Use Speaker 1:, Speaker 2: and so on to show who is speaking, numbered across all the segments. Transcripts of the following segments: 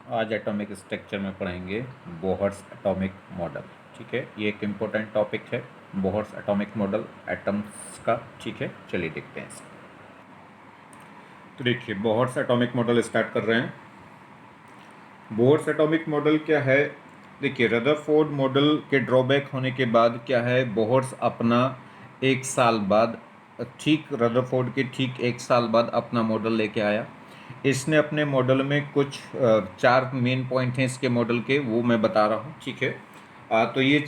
Speaker 1: आज atomic structure में पढ़ेंगे बोहर्स एटॉमिक मॉडल। ठीक है, ये एक इम्पोर्टेंट टॉपिक है, बोहर्स एटॉमिक मॉडल एटम्स का। ठीक है, चलिए देखते हैं इसको। तो देखिए, बोहर्स एटॉमिक मॉडल स्टार्ट कर रहे हैं। बोहर्स एटॉमिक मॉडल क्या है? देखिए, रदरफोर्ड मॉडल के ड्रॉबैक होने के बाद क्या है, बोहर्स अपना एक साल बाद, ठीक रदरफोर्ड के ठीक एक साल बाद अपना मॉडल लेके आया। इसने अपने मॉडल में कुछ चार मेन पॉइंट हैं इसके मॉडल के, वो मैं बता रहा हूँ। ठीक है, तो ये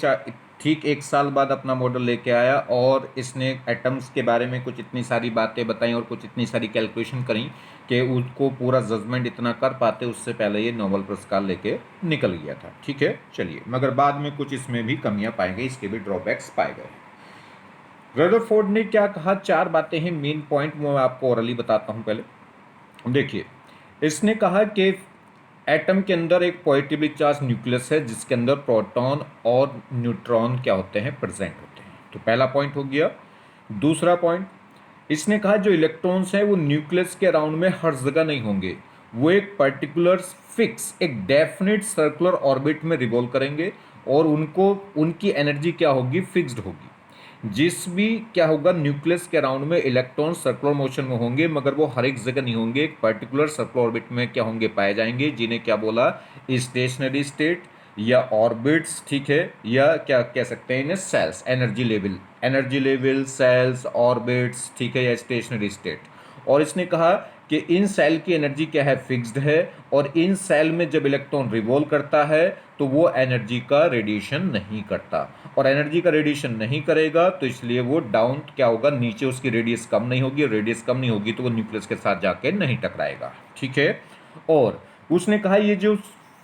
Speaker 1: ठीक एक साल बाद अपना मॉडल लेके आया और इसने एटम्स के बारे में कुछ इतनी सारी बातें बताई और कुछ इतनी सारी कैलकुलेशन करी कि उसको पूरा जजमेंट इतना कर पाते, उससे पहले ये नोबेल पुरस्कार लेके निकल गया था। ठीक है, चलिए, मगर बाद में कुछ इसमें भी कमियां पाई गई, इसके भी ड्रॉबैक्स पाए गए। रदरफोर्ड ने क्या कहा, चार बातें हैं मेन पॉइंट, वो मैं आपको ओरली बताता हूं। पहले देखिए, इसने कहा कि एटम के अंदर एक पॉजिटिवली चार्ज न्यूक्लियस है जिसके अंदर प्रोटॉन और न्यूट्रॉन क्या होते हैं, प्रेजेंट होते हैं। तो पहला पॉइंट हो गया। दूसरा पॉइंट, इसने कहा जो इलेक्ट्रॉन्स हैं वो न्यूक्लियस के अराउंड में हर जगह नहीं होंगे, वो एक पर्टिकुलर फिक्स, एक डेफिनेट सर्कुलर ऑर्बिट में रिवॉल्व करेंगे और उनको उनकी एनर्जी क्या होगी, फिक्स्ड होगी। जिस भी क्या होगा, न्यूक्लियस के अराउंड में इलेक्ट्रॉन सर्कुलर मोशन में होंगे, मगर वो हर एक जगह नहीं होंगे, एक पर्टिकुलर सर्कुलर ऑर्बिट में क्या होंगे, पाए जाएंगे, जिन्हें क्या बोला, स्टेशनरी स्टेट या ऑर्बिट्स। ठीक है, या क्या कह सकते हैं इन्हें, shells, energy level, shells, orbits. ठीक है, या स्टेशनरी स्टेट। और इसने कहा कि इन सेल की एनर्जी क्या है, फिक्स्ड है, और इन सेल में जब इलेक्ट्रॉन रिवॉल्व करता है तो वो एनर्जी का रेडिएशन नहीं करता, और एनर्जी का रेडिएशन नहीं करेगा तो इसलिए वो डाउन क्या होगा, नीचे उसकी रेडियस कम नहीं होगी, रेडियस कम नहीं होगी तो वो न्यूक्लियस के साथ जाके नहीं टकराएगा। ठीक है, और उसने कहा ये जो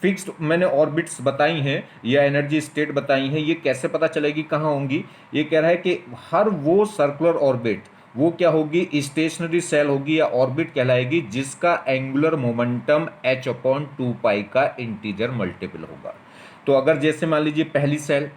Speaker 1: फिक्स्ड मैंने ऑर्बिट्स बताई हैं या एनर्जी स्टेट बताई हैं, ये कैसे पता चलेगी, कहाँ होंगी? ये कह रहा है कि हर वो सर्कुलर ऑर्बिट, वो क्या होगी, स्टेशनरी सेल होगी या ऑर्बिट कहलाएगी जिसका एंगुलर मोमेंटम h/2 का इंटीजर मल्टीपल होगा। तो अगर जैसे मान लीजिए पहली सेल,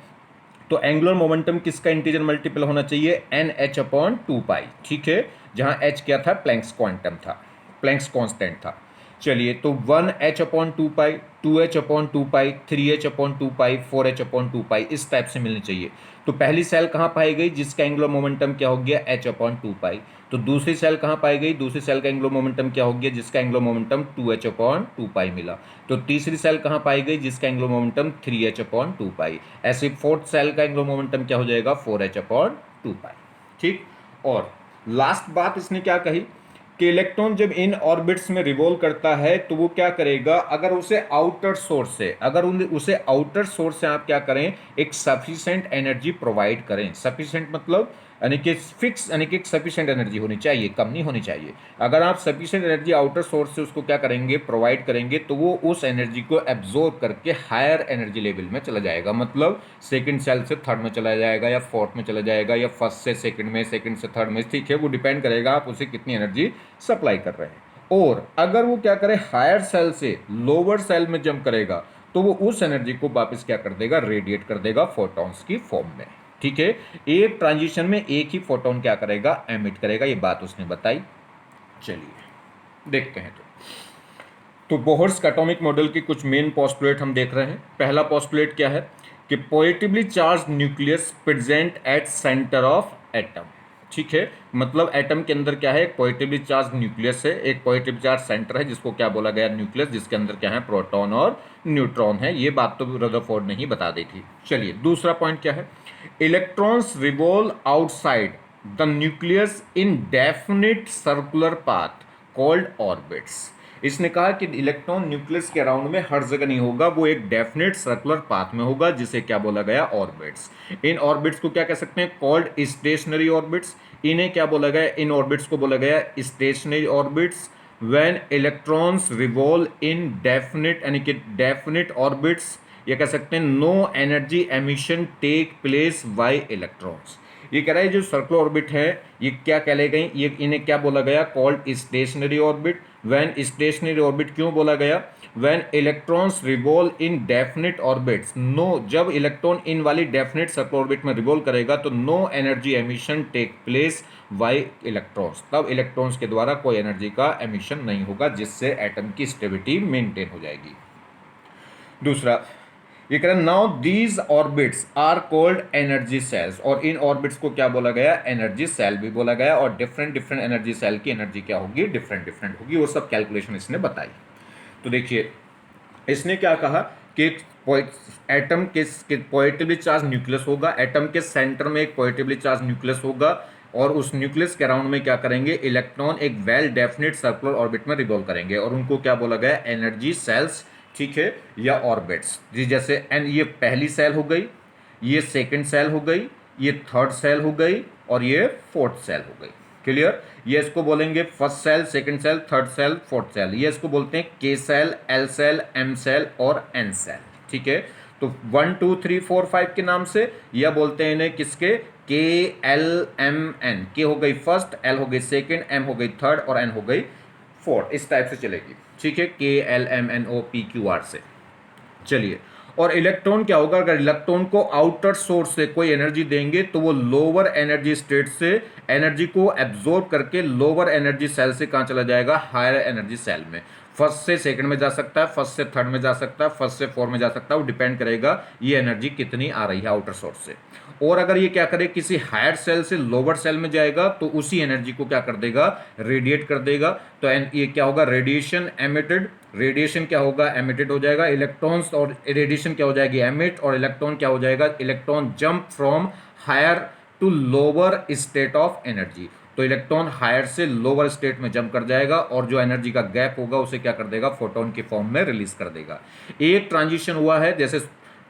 Speaker 1: तो एंगुलर मोमेंटम किसका इंटीजर मल्टीपल होना चाहिए, NH/2। ठीक है, जहां h क्या था, प्लैंक्स क्वांटम था, प्लैंक्स कांस्टेंट था। चलिए, तो 1h/2, 2h/2, 3h/2, 4h/2 इस टाइप से मिलनी चाहिए। तो पहली सेल कहाँ पाई गई जिसका एंगुलर मोमेंटम क्या हो गया, h/2। तो दूसरी सेल कहाँ पाई गई, दूसरी सेल का एंगुलर मोमेंटम क्या हो गया, जिसका एंगुलर मोमेंटम 2h/2 मिला। तो तीसरी सेल कहाँ पाई गई जिसका एंगुलर मोमेंटम 3h/2। ऐसे फोर्थ सेल का एंगुलर मोमेंटम क्या हो जाएगा, 4h/2। ठीक, और लास्ट बात इसने क्या कही कि इलेक्ट्रॉन जब इन ऑर्बिट्स में रिवॉल्व करता है तो वो क्या करेगा, अगर उसे आउटर सोर्स से, उसे आउटर सोर्स से आप क्या करें, एक सफिशिएंट एनर्जी प्रोवाइड करें। सफिशिएंट मतलब यानी कि फिक्स, यानी कि सफिशिएंट एनर्जी होनी चाहिए, कम नहीं होनी चाहिए। अगर आप सफिशिएंट एनर्जी आउटर सोर्स से उसको क्या करेंगे, प्रोवाइड करेंगे, तो वो उस एनर्जी को एब्जॉर्ब करके हायर एनर्जी लेवल में चला जाएगा। मतलब सेकंड सेल से थर्ड में चला जाएगा, या फोर्थ में चला जाएगा, या फर्स्ट से सेकंड में, सेकंड से थर्ड में। ठीक है, वो डिपेंड करेगा आप उसे कितनी एनर्जी सप्लाई कर रहे हैं। और अगर वो क्या करे, हायर सेल से लोअर सेल में जंप करेगा तो वो उस एनर्जी को वापस क्या कर देगा, रेडिएट कर देगा फोटॉन्स की फॉर्म में। ठीक है, एक ट्रांजिशन में एक ही फोटोन क्या करेगा, एमिट करेगा, ये बात उसने बताई। चलिए देखते हैं। तो बोहर्स एटॉमिक मॉडल की कुछ मेन पोस्टुलेट हम देख रहे हैं। पहला पोस्टुलेट क्या है कि positively charge nucleus present at centre of atom. ठीक है, मतलब एटम के अंदर क्या है, एक पॉजिटिवली चार्ज न्यूक्लियस है, एक पॉजिटिव चार्ज सेंटर है जिसको क्या बोला गया, न्यूक्लियस, जिसके अंदर क्या है, प्रोटॉन और न्यूट्रॉन है। ये बात तो रदरफोर्ड ने ही बता दी थी। चलिए, दूसरा पॉइंट क्या है, electrons revolve outside the nucleus in definite circular path called orbits. इसने कहा कि इलेक्ट्रॉन न्यूक्लियस के अराउंड में हर जगह नहीं होगा, वो एक डेफिनेट सर्कुलर पाथ में होगा, जिसे क्या बोला गया, ऑर्बिट्स। इन ऑर्बिट्स को क्या कह सकते हैं, कॉल्ड स्टेशनरी ऑर्बिट्स। इन्हें क्या बोला गया, इन ऑर्बिट्स को बोला गया stationary orbits. When electrons revolve in definite, यानी कि डेफिनेट ऑर्बिट्स, ये कह सकते हैं no energy emission take place by electrons. ये कह रहा है जो सर्कुलर ऑर्बिट है ये क्या कहले गई, ये इन्हें क्या बोला गया, called stationary orbit. When stationary orbit क्यों बोला गया, when electrons revolve in definite orbits, no, जब इलेक्ट्रॉन इन वाली डेफिनेट सर्कुलर ऑर्बिट में रिवॉल्व करेगा तो no energy emission take place by electrons, तब इलेक्ट्रॉन्स के द्वारा कोई एनर्जी का एमिशन नहीं होगा, जिससे एटम की स्टेबिलिटी मेंटेन हो जाएगी। दूसरा ये कह रहा है now these orbits are called energy shells, और इन ऑर्बिट्स को क्या बोला गया, एनर्जी सेल भी बोला गया, और डिफरेंट डिफरेंट एनर्जी सेल की एनर्जी क्या होगी, डिफरेंट डिफरेंट होगी, वो सब कैलकुलेशन इसने बताई। तो देखिए इसने क्या कहा कि एटम के पॉजिटिवली चार्ज न्यूक्लियस होगा, एटम के सेंटर में एक पॉजिटिवली चार्ज न्यूक्लियस होगा, और उस न्यूक्लियस के अराउंड में क्या करेंगे, इलेक्ट्रॉन एक वेल डेफिनेट सर्कुलर ऑर्बिट में रिवॉल्व करेंगे, और उनको क्या बोला गया, एनर्जी सेल्स, ठीक है, या ऑर्बिट्स जी। जैसे एन, ये पहली सेल हो गई, ये सेकंड सेल हो गई, ये थर्ड सेल हो गई, और ये फोर्थ सेल हो गई। क्लियर, ये इसको बोलेंगे first shell, second shell, third shell, fourth shell. ये इसको बोलते हैं K shell, L shell, M shell और एन सेल, ठीक है। तो 1 2 3 4 5 के नाम से, या बोलते हैं इन्हें किसके, के एल एम एन, के हो गई फर्स्ट, एल हो गई सेकंड, एम हो गई थर्ड और एन हो गई फोर्थ, इस टाइप से चलेगी, ठीक है, K L M N O P Q R से। चलिए, और इलेक्ट्रॉन क्या होगा, अगर इलेक्ट्रॉन को आउटर सोर्स से कोई एनर्जी देंगे तो वो लोअर एनर्जी स्टेट से एनर्जी को एब्जॉर्ब करके लोअर एनर्जी सेल से कहाँ चला जाएगा, हायर एनर्जी सेल में। फर्स्ट से सेकंड में जा सकता है, फर्स्ट से थर्ड में जा सकता है, फर्स्ट से फोर्थ में जा सकता है, वो डिपेंड करेगा ये एनर्जी कितनी आ रही है आउटर सोर्स से। और अगर ये क्या करे, किसी हायर सेल से लोअर सेल में जाएगा तो उसी एनर्जी को क्या कर देगा, रेडिएट कर देगा। तो ये क्या होगा, रेडिएशन एमिटेड, रेडिएशन क्या होगा, एमिटेड हो जाएगा, इलेक्ट्रॉन्स और रेडिएशन क्या हो जाएगी, एमिट, और इलेक्ट्रॉन क्या हो जाएगा, electron jump from higher to lower state of energy. तो इलेक्ट्रॉन हायर से लोअर स्टेट में जंप कर जाएगा, और जो एनर्जी का गैप होगा उसे क्या कर देगा, फोटोन के फॉर्म में रिलीज कर देगा। एक ट्रांजिशन हुआ है, जैसे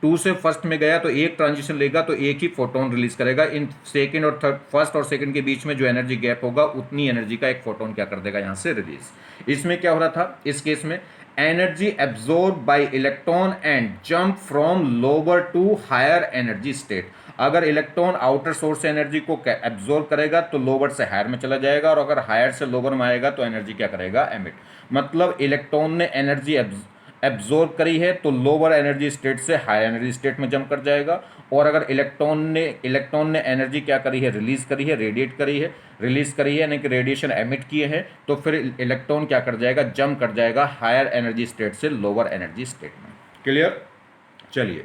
Speaker 1: 2 से फर्स्ट में गया तो एक ट्रांजिशन लेगा तो एक ही फोटोन रिलीज करेगा। इन सेकंड और थर्ड, फर्स्ट और सेकंड के बीच में जो एनर्जी गैप होगा उतनी एनर्जी का एक फोटोन क्या कर देगा, यहां से रिलीज। इसमें क्या हो रहा था, इस केस में energy absorb by electron and jump from lower to higher energy state. अगर इलेक्ट्रॉन आउटर सोर्स से एनर्जी को एब्जॉर्ब करेगा तो लोअर से हायर में चला जाएगा, और अगर हायर से लोअर में आएगा तो एनर्जी क्या करेगा, एमिट। मतलब इलेक्ट्रॉन ने एनर्जी एब्जॉर्ब करी है तो लोअर एनर्जी स्टेट से हायर एनर्जी स्टेट में जंप कर जाएगा, और अगर इलेक्ट्रॉन ने एनर्जी क्या करी है, रिलीज करी है, रेडिएट करी है, रिलीज करी है यानी कि रेडिएशन एमिट किए हैं, तो फिर इलेक्ट्रॉन क्या कर जाएगा, जंप कर जाएगा हायर एनर्जी स्टेट से लोअर एनर्जी स्टेट में। क्लियर। चलिए,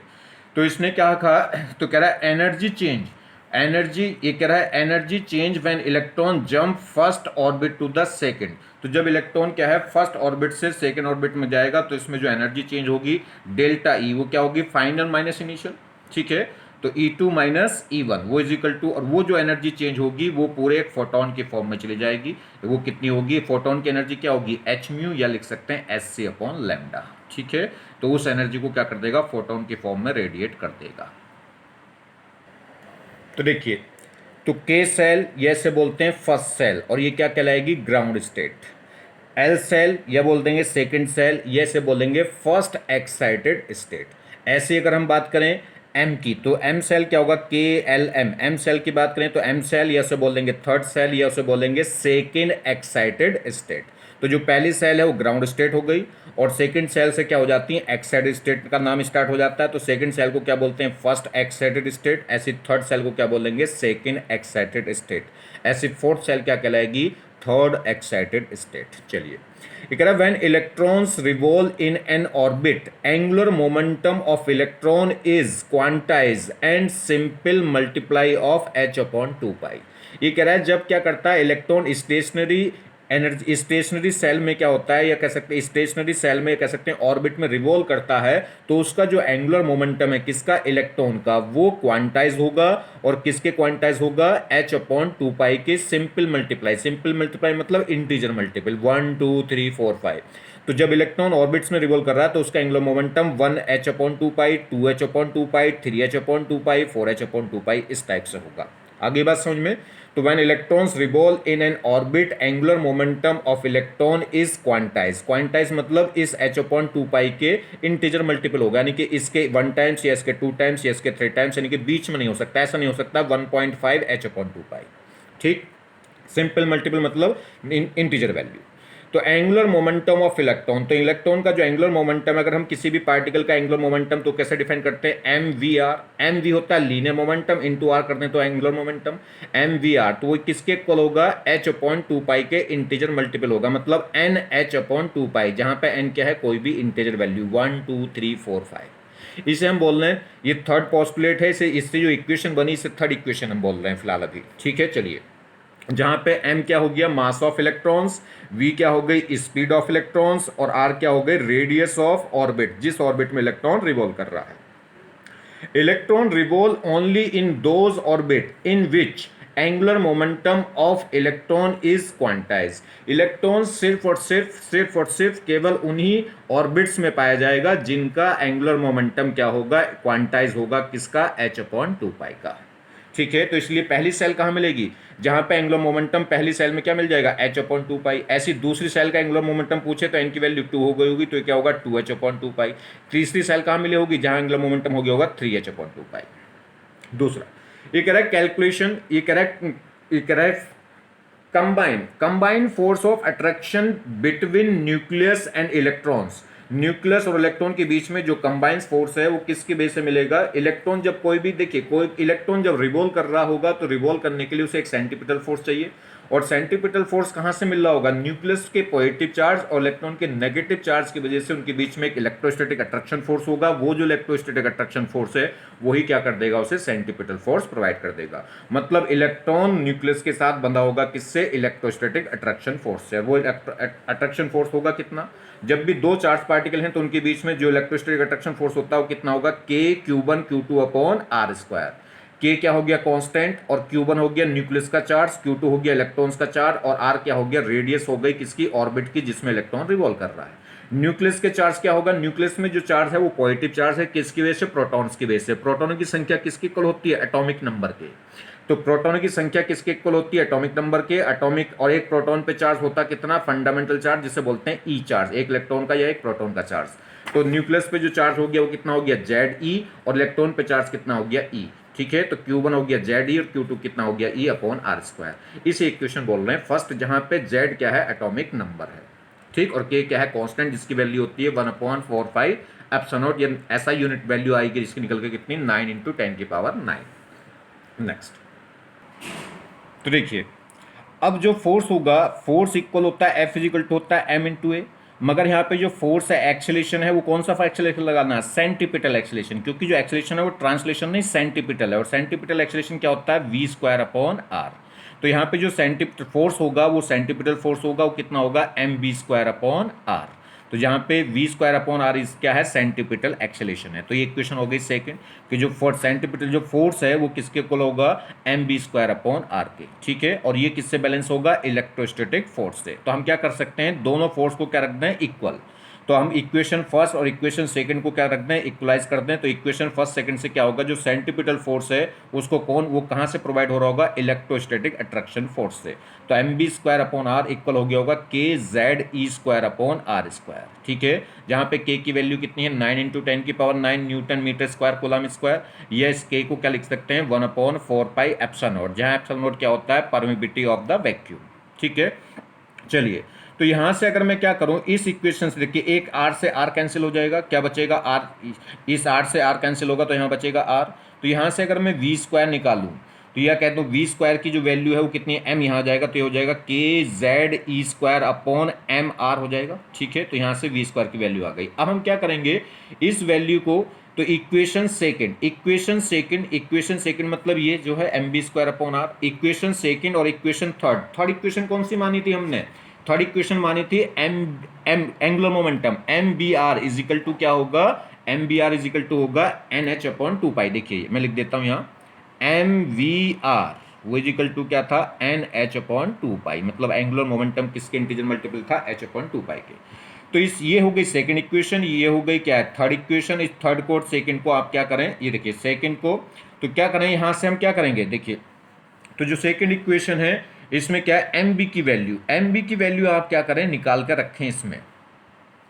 Speaker 1: तो इसने क्या कहा, तो कह रहा है एनर्जी चेंज, एनर्जी, ये कह रहा है energy change when electron jump first orbit to the second. तो जब इलेक्ट्रॉन क्या है, फर्स्ट ऑर्बिट से सेकंड ऑर्बिट में जाएगा तो इसमें जो एनर्जी चेंज होगी डेल्टा ई, वो क्या होगी, फाइनल माइनस इनिशियल, ठीक है। तो E2 माइनस E1 वो इज इक्वल टू, और वो जो एनर्जी चेंज होगी वो पूरे एक फोटोन के फॉर्म में चली जाएगी। वो कितनी होगी, फोटोन की एनर्जी क्या होगी, एच म्यू, या लिख सकते हैं एस सी अपॉन लैम्डा, ठीक है। तो उस एनर्जी को क्या कर देगा, फोटोन के फॉर्म में रेडिएट कर देगा। तो देखिए, तो के सेल ये से बोलते हैं फर्स्ट सेल, और ये क्या कहलाएगी, ग्राउंड स्टेट। एल सेल या बोल देंगे सेकंड सेल, ये से बोलेंगे फर्स्ट एक्साइटेड स्टेट। ऐसे अगर हम बात करें एम की, तो एम सेल क्या होगा, के एल एम, एम सेल की बात करें तो एम सेल या उसे बोलेंगे थर्ड सेल, या उसे बोलेंगे सेकंड एक्साइटेड स्टेट। तो जो पहली सेल है वो ग्राउंड स्टेट हो गई, और सेकंड सेल से क्या हो जाती है, एक्साइटेड स्टेट का नाम स्टार्ट हो जाता है। तो सेकंड सेल को क्या बोलते हैं, फर्स्ट एक्साइटेड स्टेट। ऐसी थर्ड सेल को क्या बोलेंगे, सेकंड एक्साइटेड स्टेट। ऐसी फोर्थ सेल क्या कहलाएगी, थर्ड एक्साइटेड स्टेट। चलिए, ये कह रहा है when electrons revolve in an orbit angular momentum of electron is quantize and simple multiply of h upon 2 pi. ये कह रहा है जब क्या करता है electron stationary energy, stationary shell में क्या होता है, या कह सकते हैं स्टेशनरी सेल में, कह सकते हैं ऑर्बिट में रिवॉल्व करता है, तो उसका जो एंगुलर मोमेंटम है किसका, इलेक्ट्रॉन का, वो क्वांटाइज होगा। और किसके क्वांटाइज होगा, h अपॉन 2 पाई के सिंपल मल्टीप्लाई। सिंपल मल्टीप्लाई मतलब इंटीजर मल्टीपल, 1 2 3 4 5। तो जब इलेक्ट्रॉन ऑर्बिट्स में रिवॉल्व कर रहा है तो उसका एंगुलर मोमेंटम 1h अपॉन 2 पाई, 2h अपॉन 2 पाई, 3h अपॉन 2 पाई, 4h अपॉन 2 पाई, इस टाइप से होगा। आगे बात समझ में। तो when electrons revolve in an orbit angular momentum of electron is quantize. Quantize मतलब इस h अपॉन 2 पाई के इंटीजर मल्टीपल होगा, यानी कि इसके 1 टाइम्स या इसके 2 टाइम्स या इसके 3 टाइम्स, यानी कि बीच में नहीं हो सकता, ऐसा नहीं हो सकता 1.5 h अपॉन 2 पाई, ठीक। सिंपल मल्टीपल मतलब इंटीजर वैल्यू। तो एंगुलर मोमेंटम ऑफ इलेक्ट्रॉन, तो इलेक्ट्रॉन का जो एंगुलर मोमेंटम, अगर हम किसी भी पार्टिकल का एंगुलर मोमेंटम तो कैसे डिफाइन करते हैं, m v r. M v होता है लीनियर मोमेंटम, इंटू आर करते हैं तो angular momentum, m v r. तो वो किसके इक्वल होगा, एच अपॉन टू पाई के इंटीजर मल्टीपल होगा, मतलब एन एच अपॉन टू पाई, जहां पे एन क्या है, कोई भी इंटीजर वैल्यू 1 2 3 4 5। इसे हम बोल रहे हैं, ये थर्ड पोस्टुलेट है, इससे जो इक्वेशन बनी इसे थर्ड इक्वेशन हम बोल रहे हैं फिलहाल अभी, ठीक है। चलिए, जहां पे m क्या हो गया, मास ऑफ इलेक्ट्रॉन्स, v क्या हो गई, स्पीड ऑफ इलेक्ट्रॉन्स, और r क्या हो गई, रेडियस ऑफ ऑर्बिट, जिस ऑर्बिट में इलेक्ट्रॉन रिवॉल्व कर रहा है। Electron revolve only in those orbit in which angular momentum of electron is quantize. Electron सिर्फ और सिर्फ केवल उन्हीं ऑर्बिट्स में पाया जाएगा जिनका एंगुलर मोमेंटम क्या होगा, क्वांटाइज होगा, किसका, h अपॉन टू पाई का, ठीक है। तो इसलिए पहली सेल कहां मिलेगी, जहां पे एंगुलर मोमेंटम पहली सेल में क्या मिल जाएगा, h अपॉन टू पाई। ऐसी दूसरी सेल का एंगुलर मोमेंटम पूछे तो n की वैल्यू 2 हो गई होगी, तो क्या होगा 2h अपॉन टू पाई। तीसरी सेल कहां मिली होगी, जहां एंगुलर मोमेंटम हो गया होगा 3h अपॉन टू पाई। दूसरा, ये कह रहा है कैलकुलेशन, ये कह रहा है combine force of attraction between nucleus and electrons. Nucleus और इलेक्ट्रॉन के बीच में जो कंबाइंड फोर्स है वो किसके बेस से मिलेगा, इलेक्ट्रॉन जब कोई भी, देखिए कोई इलेक्ट्रॉन जब रिवॉल्व कर रहा होगा तो रिवॉल्व करने के लिए उसे एक सेंटीपिटल फोर्स चाहिए, और सेंटीपिटल फोर्स कहां से मिल रहा होगा, न्यूक्लियस के पॉजिटिव चार्ज और इलेक्ट्रॉन के नेगेटिव चार्ज की वजह से उनके बीच में एक इलेक्ट्रोस्टैटिक अट्रैक्शन फोर्स होगा। वो जो इलेक्ट्रोस्टैटिक अट्रैक्शन फोर्स है वही क्या कर देगा, उसे सेंटीपिटल फोर्स प्रोवाइड कर देगा। मतलब इलेक्ट्रॉन न्यूक्लियस के साथ बंधा होगा किससे, इलेक्ट्रोस्टैटिक अट्रैक्शन फोर्स से। वो अट्रैक्शन फोर्स होगा कितना, जब भी दो चार्ज पार्टिकल हैं तो उनके बीच में जो इलेक्ट्रोस्टैटिक अट्रैक्शन फोर्स होता है वो कितना होगा, के Q one Q two upon R square. के क्या हो गया कांस्टेंट, और क्यू1 हो गया न्यूक्लियस का चार्ज, क्यू2 हो गया इलेक्ट्रॉन्स का चार्ज, और आर क्या हो गया, रेडियस हो गई किसकी, ऑर्बिट की, जिसमें इलेक्ट्रॉन रिवॉल्व कर रहा है। न्यूक्लियस के चार्ज क्या होगा, न्यूक्लियस में जो चार्ज है वो पॉजिटिव चार्ज है, किसकी वजह से, प्रोटॉन्स की वजह से। प्रोटॉनों की संख्या किसकी इक्वल होती है, एटॉमिक नंबर के। तो प्रोटॉनों की संख्या किसके इक्वल होती है, एटॉमिक नंबर के। एटॉमिक, और एक प्रोटॉन पे चार्ज होता कितना, फंडामेंटल चार्ज, जिसे बोलते हैं ई चार्ज, एक इलेक्ट्रॉन का या एक प्रोटॉन का चार्ज। तो न्यूक्लियस पे जो चार्ज हो गया वो कितना हो गया, जेड ई, और इलेक्ट्रॉन पे चार्ज कितना हो गया, ई, ठीक है। तो Q1 हो गया जेड ई, और Q2 कितना हो गया, ई अपॉन आर स्क्वायर। इसे इक्वेशन बोल रहे हैं फर्स्ट, जहां पे जेड क्या है, एटॉमिक नंबर है, ठीक, और के क्या है, कांस्टेंट, जिसकी वैल्यू होती है 1/4/5 एप्सिलॉन नॉट। ये ऐसा यूनिट वैल्यू आएगी जिसकी निकल के कितनी, 9 × 10⁹ नेक्स्ट। तो देखिए, अब जो फोर्स होगा, फोर्स इक्वल होता है F इक्वल टू होता है m × a, मगर यहाँ पे जो फोर्स है, एक्सेलेरेशन है, वो कौन सा एक्सेलेरेशन लगाना है, सेंटीपिटल एक्सेलेरेशन, क्योंकि जो एक्सेलेरेशन है वो ट्रांसलेशन नहीं सेंटीपिटल है, और सेंटीपिटल एक्सेलेरेशन क्या होता है, v² अपॉन r। तो यहाँ पे जो सेंटीपिटल फोर्स होगा वो सेंटीपिटल फोर्स होगा, वो कितना होगा, mv² अपॉन r। तो जहाँ पे v² अपॉन r इस क्या है, सेंटीपिटल एक्सेलेरेशन है। तो ये इक्वेशन हो गई सेकंड, कि जो सेंटीपिटल जो फोर्स है वो किसके इक्वल होगा, mv² अपॉन r के, ठीक है। और ये किससे बैलेंस होगा, इलेक्ट्रोस्टैटिक फोर्स से। तो हम क्या कर सकते हैं, दोनों फोर्स को क्या रख दें, इक्वल। तो हम इक्वेशन फर्स्ट और इक्वेशन सेकंड को क्या रख दें, इक्वलाइज कर दें। तो इक्वेशन फर्स्ट सेकंड से क्या होगा, जो सेंटीपिटल फोर्स है उसको वो कहां से प्रोवाइड हो रहा होगा, इलेक्ट्रोस्टैटिक अट्रैक्शन फोर्स से। तो mv² अपॉन r इक्वल हो गया होगा kZe² अपॉन r स्क्वायर, ठीक है। जहां पे k की वैल्यू कितनी है, 9 × 10⁹ newton metre square coulomb square. ये इस k को क्या लिख सकते हैं, 1/4π एप्सिलॉन नॉट, जहां एप्सिलॉन नॉट क्या होता है, परमिबिलिटी ऑफ द वैक्यूम, ठीक है। चलिए, तो यहां से अगर मैं क्या करूं, इस इक्वेशन से देखिए, एक r से r कैंसिल हो जाएगा, क्या बचेगा, r, इस r से r कैंसिल होगा तो यहां बचेगा r। तो यहां से अगर मैं v² निकालूं तो यह कहता हूं v² की जो वैल्यू है वो कितनी है, m यहां आ जाएगा, तो ये हो जाएगा kZe² अपॉन mr हो जाएगा, ठीक है। तो यहां से v² की वैल्यू आ गई। अब हम क्या करेंगे, इस वैल्यू को, तो इक्वेशन सेकंड मतलब ये जो है mv² upon r, equation second और इक्वेशन थर्ड इक्वेशन कौन सी मानी थी हमने, थर्ड इक्वेशन मानी थी angular momentum, mvr is equal to क्या होगा, mvr इज इक्वल टू होगा nh अपॉन 2π। देखिए मैं लिख देता हूं यहाँ, mvr वो इज इक्वल टू क्या था, nh अपॉन 2π, मतलब एंगुलर मोमेंटम किसके इंटीजर मल्टीपल था, h अपॉन 2π के। तो इस ये हो गई सेकंड इक्वेशन, ये हो गई क्या है, थर्ड इक्वेशन। इस थर्ड को और सेकंड को आप क्या करें, ये देखिए सेकंड को, तो क्या करें, यहां से हम क्या करेंगे, देखिए, तो जो सेकंड इक्वेशन है इसमें क्या है, एम बी की वैल्यू आप क्या करें, निकाल कर रखें इसमें,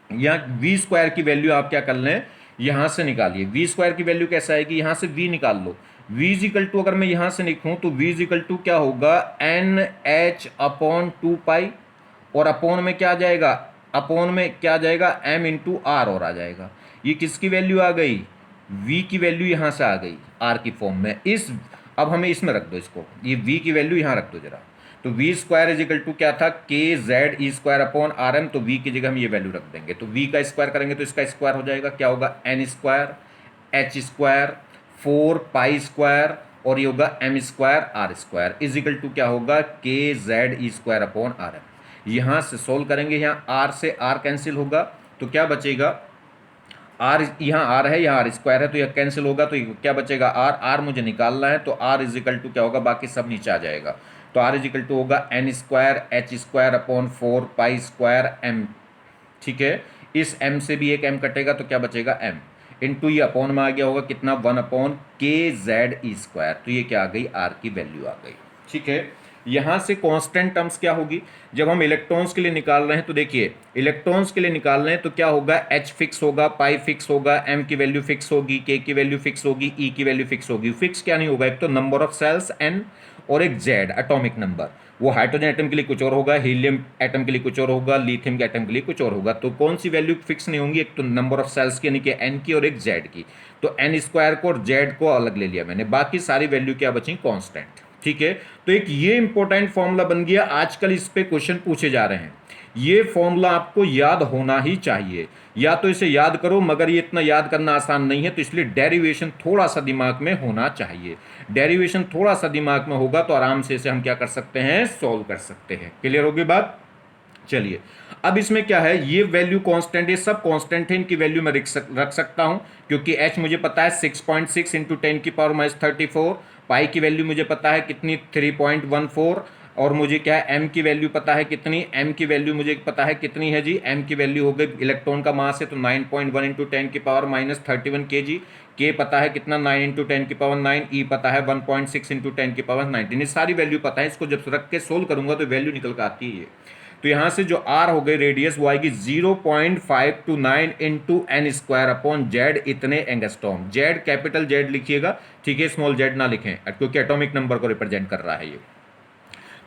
Speaker 1: या v² की वैल्यू आप क्या कर लें, यहां से निकालिए। v² की वैल्यू कैसा आएगी, यहां से v निकाल लो। v इज इक्वल टू, अगर मैं यहां से लिखूं तो v इज इक्वल टू क्या होगा, nh अपॉन 2π, और अपोन में क्या आ जाएगा, अपोन में क्या आ जाएगा, m इंटू आर और आ जाएगा। ये किसकी वैल्यू आ गई, v की वैल्यू यहाँ से आ गई r की फॉर्म में। इस अब हमें इसमें रख दो इसको, ये v की वैल्यू यहाँ रख दो जरा। तो v square is equal to क्या था, के जेड ई स्क्वायर अपॉन आर एम। तो v की जगह हम ये वैल्यू रख देंगे। तो v का स्क्वायर करेंगे तो इसका स्क्वायर हो जाएगा, क्या होगा, N square H square 4 pi square और ये होगा m square r square is equal to क्या होगा, के जेड ई स्क्वायर अपॉन आर एम। यहाँ से सोल्व करेंगे, यहाँ आर से आर कैंसिल होगा तो क्या बचेगा, आर, यहाँ आर है, यहाँ आर स्क्वायर है तो यह कैंसिल होगा तो क्या बचेगा, आर, आर मुझे निकालना है तो आर इज इक्वल टू क्या होगा, बाकी सब नीचे आ जाएगा। तो आर इज इक्वल टू होगा N square H square upon 4 pi square M. ठीक है, इस m से भी एक m कटेगा तो क्या बचेगा, m इंटू ये अपॉन में आ गया होगा कितना, 1 अपॉन के जेड ई स्क्वायर। तो ये क्या आ गई, r की वैल्यू आ गई। ठीक है, यहाँ से कांस्टेंट टर्म्स क्या होगी, जब हम इलेक्ट्रॉन्स के लिए निकाल रहे हैं तो देखिए इलेक्ट्रॉन्स के लिए निकाल रहे हैं तो क्या होगा, h फिक्स होगा, पाई फिक्स होगा, m की वैल्यू फिक्स होगी, k की वैल्यू फिक्स होगी, e की वैल्यू फिक्स होगी। फिक्स क्या नहीं होगा, एक तो नंबर ऑफ सेल्स n और एक z एटॉमिक नंबर। वो हाइड्रोजन एटम के लिए कुछ और होगा, हीलियम एटम के लिए कुछ और होगा, लिथियम के एटम के लिए कुछ और होगा। तो कौन सी वैल्यू फिक्स नहीं होंगी, एक तो नंबर ऑफ सेल्स की यानी कि n की और एक z की। तो n स्क्वायर को और z को अलग ले लिया मैंने, बाकी सारी वैल्यू क्या बची, कांस्टेंट। ठीक है, तो एक ये इंपॉर्टेंट फॉर्मूला बन गया, आजकल इस पे क्वेश्चन पूछे जा रहे हैं। ये फॉर्मूला आपको याद होना ही चाहिए, या तो इसे याद करो, मगर ये इतना याद करना आसान नहीं है, तो इसलिए डेरिवेशन थोड़ा सा दिमाग में होना चाहिए। डेरिवेशन थोड़ा सा दिमाग में होगा तो आराम से इसे हम क्या कर सकते हैं, सॉल्व कर सकते हैं। क्लियर होगी बात। चलिए, अब इसमें क्या है, ये वैल्यू कांस्टेंट, ये सब कांस्टेंट है, इनकी वैल्यू मैं रख सकता हूं क्योंकि h मुझे पता है 6.6 इंटू 10 की पावर माइनस 34, पाई की वैल्यू मुझे पता है कितनी 3.14, और मुझे क्या है m की वैल्यू पता है कितनी, m की वैल्यू मुझे पता है कितनी है जी, m की वैल्यू हो गई, इलेक्ट्रॉन का मास है तो 9.1 इंटू 10 की पावर माइनस 31 kg, k पता है कितना 9 इंटू 10 की पावर 9, e पता है 1.6 इंटू 10 की पावर 19। ये सारी वैल्यू पता है, इसको जब रख के सोल्व करूंगा तो वैल्यू निकल कर आती है। तो यहाँ से जो r हो गई रेडियस वो आएगी 0.529 into N square upon Z, इतने एंगस्ट्रॉम। जेड कैपिटल जेड लिखिएगा, ठीक है, स्मॉल जेड ना लिखें क्योंकि एटॉमिक नंबर को रिप्रेजेंट कर रहा है ये।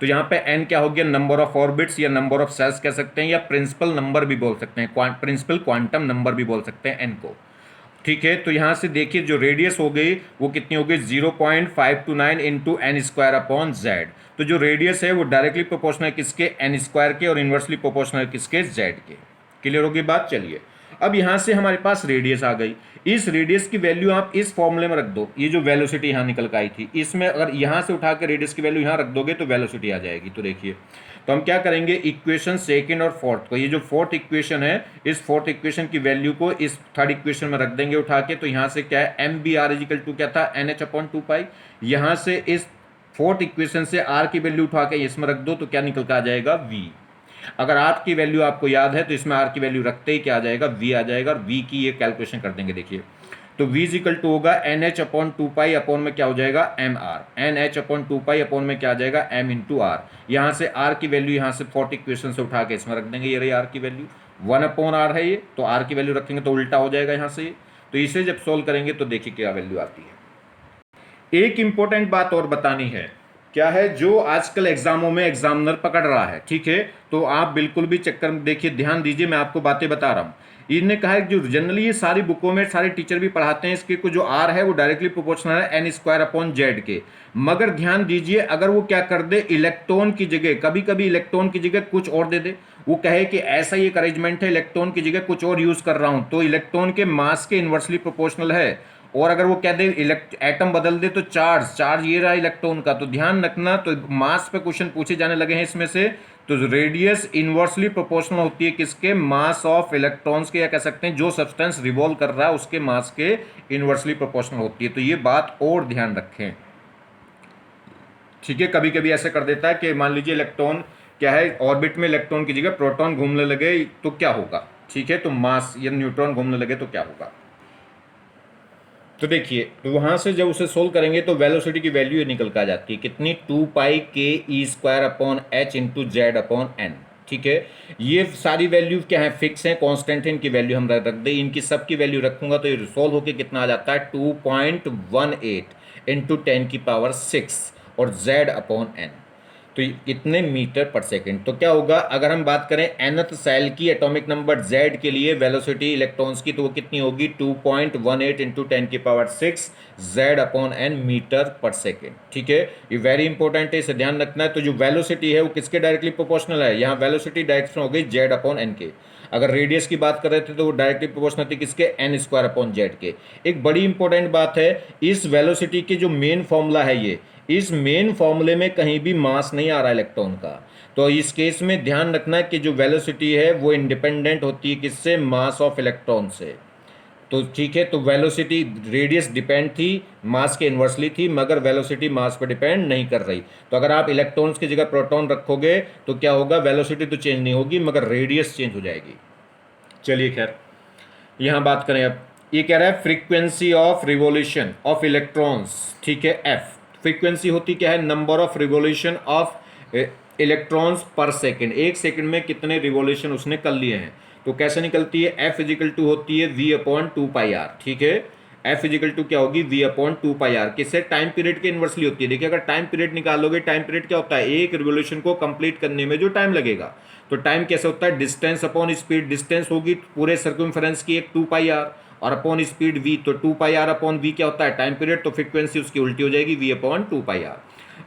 Speaker 1: तो यहाँ पे n क्या हो गया, नंबर ऑफ ऑर्बिट्स या नंबर ऑफ सेल्स कह सकते हैं, या प्रिंसिपल नंबर भी बोल सकते हैं, प्रिंसिपल क्वांटम नंबर भी बोल सकते हैं n को। ठीक है, तो यहाँ से देखिए जो रेडियस हो गई वो कितनी हो गई, 0.529 into N square upon Z. तो जो रेडियस है वो डायरेक्टली प्रोपोर्शनल है किसके, एन स्क्वायर के, और इन्वर्सली प्रोपोर्शनल किसके, जेड के। क्लियर होगी बात। चलिए, अब यहाँ से हमारे पास रेडियस आ गई, इस रेडियस की वैल्यू आप इस फॉर्मूले में रख दो। ये जो वेलोसिटी यहाँ निकल कर आई थी, इसमें अगर यहाँ से उठा के रेडियस की वैल्यू यहाँ रख दोगे तो वेलोसिटी आ जाएगी। तो देखिए, तो हम क्या करेंगे, इक्वेशन सेकंड और फोर्थ को, ये जो फोर्थ इक्वेशन है, इस फोर्थ इक्वेशन की वैल्यू को इस थर्ड इक्वेशन में रख देंगे उठा के। तो यहाँ से क्या है, M V R is equal to क्या था, एन एच अपॉन 2 पाई। यहाँ से इस फोर्थ इक्वेशन से आर की वैल्यू उठा के इसमें रख दो तो क्या निकल कर आ जाएगा, वी। अगर आर की वैल्यू आपको याद है तो इसमें आर की वैल्यू रखते ही क्या आ जाएगा, वी आ जाएगा, और वी की ये कैलकुलेशन कर देंगे। देखिए, तो v इजिकल टू होगा N H upon 2 pi upon में क्या हो जाएगा, M R, N H upon 2 pi upon में क्या आ जाएगा, एम इंटू आर। यहाँ से आर की वैल्यू यहाँ से फोर्थ इक्वेशन से उठा के इसमें रख देंगे, ये रही आर की वैल्यू 1 अपॉन आर है ये, तो आर की वैल्यू रखेंगे तो उल्टा हो जाएगा यहाँ से। तो इसे जब सोल्व करेंगे तो देखिए क्या वैल्यू आती है। एक इंपॉर्टेंट बात और बतानी है, क्या है, जो आजकल एग्जामों में एग्जामिनर पकड़ रहा है, ठीक है, तो आप बिल्कुल भी चक्कर में देखिए, ध्यान दीजिए, मैं आपको बातें बता रहा हूँ। इन्होंने कहा है जो जनरली ये सारी बुकों में सारे टीचर भी पढ़ाते हैं, इसके को जो आर है वो डायरेक्टली प्रोपोर्शनल है एन स्क्वायर अपॉन जेड के। मगर ध्यान दीजिए, अगर वो क्या कर दे, इलेक्ट्रॉन की जगह, कभी कभी इलेक्ट्रॉन की जगह कुछ और दे दे, वो कहे कि ऐसा ही एक अरेंजमेंट है, इलेक्ट्रॉन की जगह कुछ और यूज कर रहा हूं, तो इलेक्ट्रॉन के मास के इन्वर्सली प्रोपोर्शनल है। और अगर वो कह दे एटम बदल दे तो चार्ज ये रहा इलेक्ट्रॉन का। तो ध्यान रखना, तो मास पे क्वेश्चन पूछे जाने लगे हैं इसमें से। तो रेडियस इन्वर्सली प्रोपोर्शनल होती है किसके, मास ऑफ इलेक्ट्रॉन्स के, या कह सकते हैं जो सब्सटेंस रिवॉल्व कर रहा है उसके मास के इन्वर्सली प्रोपोर्शनल होती है। तो ये बात और ध्यान रखें, ठीक है। कभी कभी ऐसे कर देता है कि मान लीजिए इलेक्ट्रॉन क्या है, ऑर्बिट में इलेक्ट्रॉन की जगह प्रोटॉन घूमने लगे तो क्या होगा, ठीक है, तो मास, या न्यूट्रॉन घूमने लगे तो क्या होगा। तो देखिए, तो वहां से जब उसे सोल्व करेंगे तो वेलोसिटी की वैल्यू ये निकल कर आ जाती है कितनी, 2 पाई के e square upon h into z upon n. ठीक है, ये सारी वैल्यू क्या है, फिक्स है, कांस्टेंट है, इनकी वैल्यू हम रख दें, इनकी सबकी वैल्यू रखूंगा तो ये सोल्व होकर कितना आ जाता है, 2.18 इंटू 10 की पावर 6 और जेड अपॉन एन। तो कितने मीटर पर सेकंड। तो क्या होगा, अगर हम बात करें nth सेल की एटॉमिक नंबर z के लिए वेलोसिटी इलेक्ट्रॉन्स की, तो वो कितनी होगी 2.18 into 10⁶ z upon n metre पर सेकंड। ठीक है, ये वेरी इंपॉर्टेंट है, इसे ध्यान रखना है। तो जो वेलोसिटी है वो किसके डायरेक्टली प्रोपोर्शनल है, यहाँ वेलोसिटी डायरेक्शन हो गई z अपॉन n के। अगर रेडियस की बात कर रहे थे तो वो डायरेक्टली प्रोपोर्शनल थी किसके, n स्क्वायर अपॉन जेड के। एक बड़ी इंपॉर्टेंट बात है, इस वेलोसिटी की जो मेन फॉर्मूला है ये, इस मेन फॉर्मूले में कहीं भी मास नहीं आ रहा इलेक्ट्रॉन का। तो इस केस में ध्यान रखना कि जो वेलोसिटी है वो इंडिपेंडेंट होती है किससे, मास ऑफ इलेक्ट्रॉन से। तो ठीक है, तो वेलोसिटी रेडियस डिपेंड थी, मास के इन्वर्सली थी, मगर वेलोसिटी मास पर डिपेंड नहीं कर रही। तो अगर आप इलेक्ट्रॉन्स की जगह प्रोटॉन रखोगे तो क्या होगा, वेलोसिटी तो चेंज नहीं होगी मगर रेडियस चेंज हो जाएगी। चलिए खैर, यहाँ बात करें अब, ये कह रहा है frequency of revolution of electrons. ठीक है, एफ फ्रीक्वेंसी होती क्या है, number of revolution of electrons पर सेकेंड। एक सेकेंड में कितने रिवोल्यूशन उसने कर लिए हैं। तो कैसे निकलती है, एफ इजिकल टू होती है वी अपॉन 2πr। ठीक है, एफ इजिकल टू क्या होगी, वी अपॉन 2πr। किससे, टाइम पीरियड के इन्वर्सली होती है। देखिए अगर टाइम पीरियड निकालोगे, टाइम पीरियड क्या होता है, एक रिवोल्यूशन को कंप्लीट करने में जो टाइम लगेगा। तो टाइम कैसे होता है, डिस्टेंस अपॉन स्पीड। डिस्टेंस होगी पूरे सर्कमफेरेंस की एक 2πr, और अपॉन स्पीड v, तो 2πr अपॉन v क्या होता है, टाइम पीरियड। तो फ्रीक्वेंसी उसकी उल्टी हो जाएगी, v अपॉन 2πr।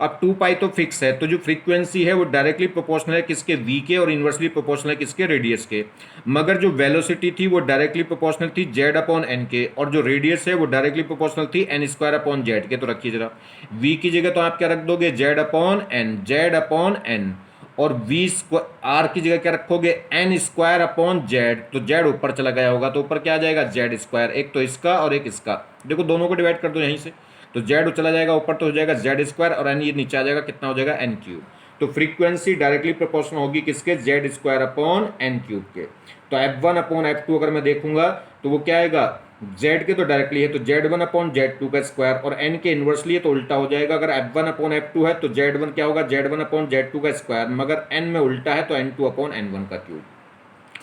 Speaker 1: अब 2π तो फिक्स है, तो जो फ्रीक्वेंसी है वो डायरेक्टली प्रोपोर्शनल है किसके, v के, और इन्वर्सली प्रोपोर्शनल है किसके, रेडियस के। मगर जो वेलोसिटी थी वो डायरेक्टली प्रोपोर्शनल थी z अपॉन n के, और जो रेडियस है वो डायरेक्टली प्रोपोर्शनल थी n स्क्वायर अपॉन जेड के। तो रखिए जरा, v की जगह तो आप क्या रख दोगे, z upon n, z upon n, और v स्क्वायर आर की जगह क्या रखोगे, एन स्क्वायर अपॉन जेड। तो जेड ऊपर चला गया होगा तो ऊपर क्या आ जाएगा, जेड स्क्वायर। एक तो इसका और एक इसका, देखो दोनों को डिवाइड कर दो यहीं से, तो जेड चला जाएगा ऊपर तो हो जाएगा जेड स्क्वायर, और एन ये नीचे आ जाएगा, कितना हो जाएगा, एन क्यूब। तो फ्रीक्वेंसी डायरेक्टली प्रोपोर्शनल होगी किसके, Z square upon N cube के। तो F1 अपॉन F2 अगर मैं देखूंगा तो वो क्या आएगा, z के तो डायरेक्टली है तो Z1 अपॉन Z2 का स्क्वायर, और n के इन्वर्सली है तो उल्टा हो जाएगा। अगर F1 अपॉन F2 है तो Z1 क्या होगा, Z1 अपॉन Z2 का स्क्वायर, मगर n में उल्टा है तो N2 अपॉन N1 का क्यूब।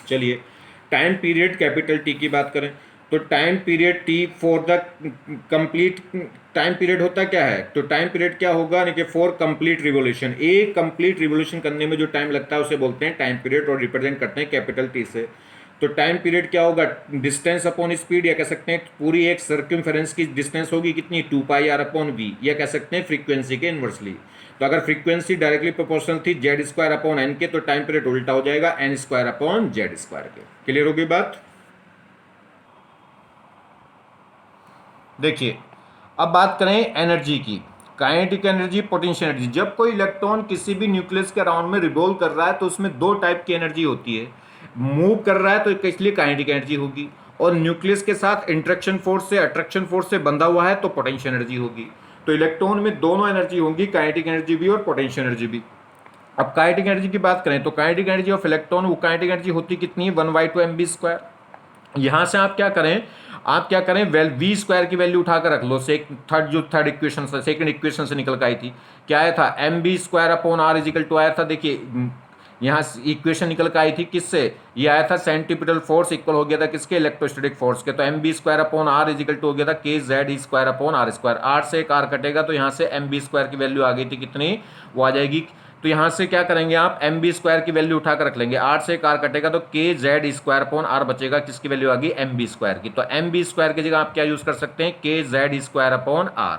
Speaker 1: चलिए, टाइम पीरियड कैपिटल T की बात करें तो time period T for the complete, time period होता क्या है, तो टाइम पीरियड क्या होगा, यानी कि फॉर कंप्लीट रिवोल्यूशन। एक कंप्लीट रिवोल्यूशन करने में जो टाइम लगता है उसे बोलते हैं टाइम पीरियड, और रिप्रेजेंट करते हैं कैपिटल T से। तो टाइम पीरियड क्या होगा, डिस्टेंस अपॉन स्पीड, या कह सकते हैं पूरी एक सर्कमफेरेंस की डिस्टेंस होगी कितनी, 2πr अपॉन v, या कह सकते हैं फ्रीक्वेंसी के इन्वर्सली। तो अगर फ्रीक्वेंसी डायरेक्टली प्रोपोर्शनल थी जेड स्क्वायर अपॉन एन के, तो टाइम पीरियड उल्टा हो जाएगा N square upon Z square के। क्लियर होगी बात। देखिए अब बात करें एनर्जी की, काइनेटिक एनर्जी, पोटेंशियल एनर्जी। जब कोई इलेक्ट्रॉन किसी भी न्यूक्लियस के अराउंड में रिवॉल्व कर रहा है तो उसमें दो टाइप की एनर्जी होती है। मूव कर रहा है तो इसलिए काइनेटिक एनर्जी होगी, और न्यूक्लियस के साथ इंट्रैक्शन फोर्स से, अट्रैक्शन फोर्स से बंधा हुआ है तो पोटेंशियल एनर्जी होगी। तो इलेक्ट्रॉन में दोनों एनर्जी होंगी, काइनेटिक एनर्जी भी और पोटेंशियल एनर्जी भी। अब काइनेटिक एनर्जी की बात करें तो काइनेटिक एनर्जी ऑफ इलेक्ट्रॉन, वो काइनेटिक एनर्जी होती कितनी है, 1/2 mv²। यहां से आप क्या करें, वेल वी स्क्वायर की वैल्यू उठाकर रख लो। थर्ड इक्वेशन से, सेकंड इक्वेशन से निकल कर आई थी, क्या आया था, M V square upon R is equal to आया था। देखिए यहाँ इक्वेशन निकल कर आई थी किससे, ये आया था सेंट्रीपिटल फोर्स इक्वल हो गया था किसके, इलेक्ट्रोस्टैटिक फोर्स के। तो M V square upon R is equal to हो गया था के जेड ई square upon R square. R से एक आर कटेगा तो यहाँ से एम बी स्क्वायर की वैल्यू आ गई थी कितनी, वो आ जाएगी। तो यहाँ से क्या करेंगे आप, एम बी स्क्वायर की वैल्यू उठाकर रख लेंगे, आर से एक आर कटेगा तो K Z square upon are बचेगा, किसकी वैल्यू आ गई, एम बी स्क्वायर की। तो एम बी स्क्वायर की जगह आप क्या यूज कर सकते हैं, के जेड स्क्वायर अपॉन आर।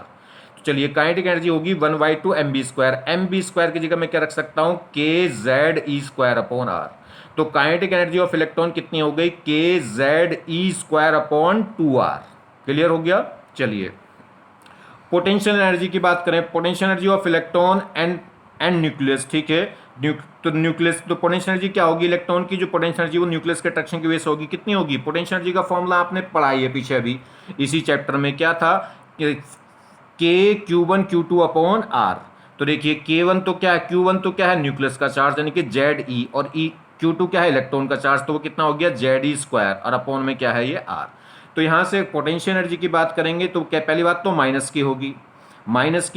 Speaker 1: तो चलिए काइनेटिक एनर्जी होगी 1/2 M V square. M V square की जगह मैं क्या रख सकता हूँ, के जेड ई स्क्वायर अपॉन आर। तो काइनेटिक एनर्जी ऑफ इलेक्ट्रॉन कितनी हो गई, के जेड ई स्क्वायर अपॉन 2r। क्लियर हो गया। चलिए पोटेंशियल एनर्जी की बात करें, potential energy of electron and nucleus. ठीक है, तो न्यूक्लियस, तो पोटेंशियल एनर्जी क्या होगी, इलेक्ट्रॉन की जो पोटेंशियल एनर्जी वो न्यूक्लियस के अट्रैक्शन की वजह से होगी। कितनी होगी, पोटेंशियल एनर्जी का फॉर्मूला आपने पढ़ाई है पीछे अभी इसी चैप्टर में, क्या था, के Q1 Q2 अपॉन आर। तो देखिए K1 तो क्या है, Q1 तो क्या है, न्यूक्लियस का चार्ज यानी कि जेड ई, और Q2 क्या है, इलेक्ट्रॉन का चार्ज, तो वो कितना हो गया, जेड ई स्क्वायर, और अपॉन में क्या है ये आर। तो यहाँ से पोटेंशियल एनर्जी की बात करेंगे तो क्या, पहली बात तो माइनस की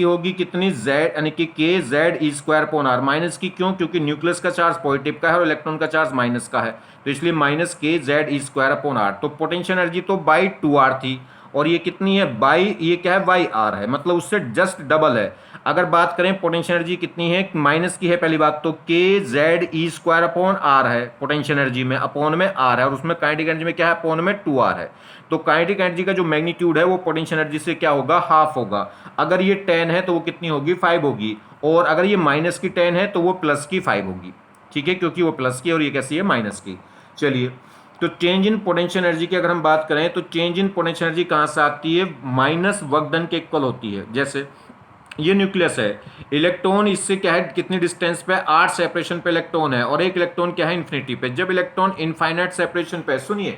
Speaker 1: होगी, कितनी, जेड यानी कि के जेड ई स्क्वायर अपॉन आर। माइनस की क्यों, क्योंकि न्यूक्लियस का चार्ज पॉजिटिव का है और इलेक्ट्रॉन का चार्ज माइनस का है, तो इसलिए माइनस के जेड ई स्क्वायर अपॉन आर। तो पोटेंशियल एनर्जी तो बाई 2r थी, और ये कितनी है बाई, ये क्या है वाई आर है, मतलब उससे जस्ट डबल है। अगर बात करें पोटेंशियल एनर्जी कितनी है, माइनस की है पहली बात तो, के जेड ई स्क्वायर अपॉन आर है पोटेंशियल एनर्जी में, अपॉन में आर है, और उसमें काइनेटिक एनर्जी में क्या है अपॉन में 2r है। तो काइनेटिक एनर्जी का जो मैग्नीट्यूड है वो पोटेंशियल एनर्जी से क्या होगा हाफ होगा। अगर ये 10 है तो वो कितनी होगी 5 होगी, और अगर ये माइनस की 10 है तो वो प्लस की 5 होगी, ठीक है, क्योंकि वो प्लस की और ये कैसी है माइनस की। चलिए, तो चेंज इन पोटेंशियल एनर्जी की अगर हम बात करें तो चेंज इन पोटेंशियल एनर्जी कहां से आती है, माइनस वर्क डन के इक्वल होती है। जैसे ये न्यूक्लियस है, इलेक्ट्रॉन इससे क्या है कितनी डिस्टेंस पे, 8 सेपरेशन पे इलेक्ट्रॉन है, और एक इलेक्ट्रॉन क्या है इन्फिनिटी पे। जब इलेक्ट्रॉन इनफाइनाइट सेपरेशन पे, सुनिए,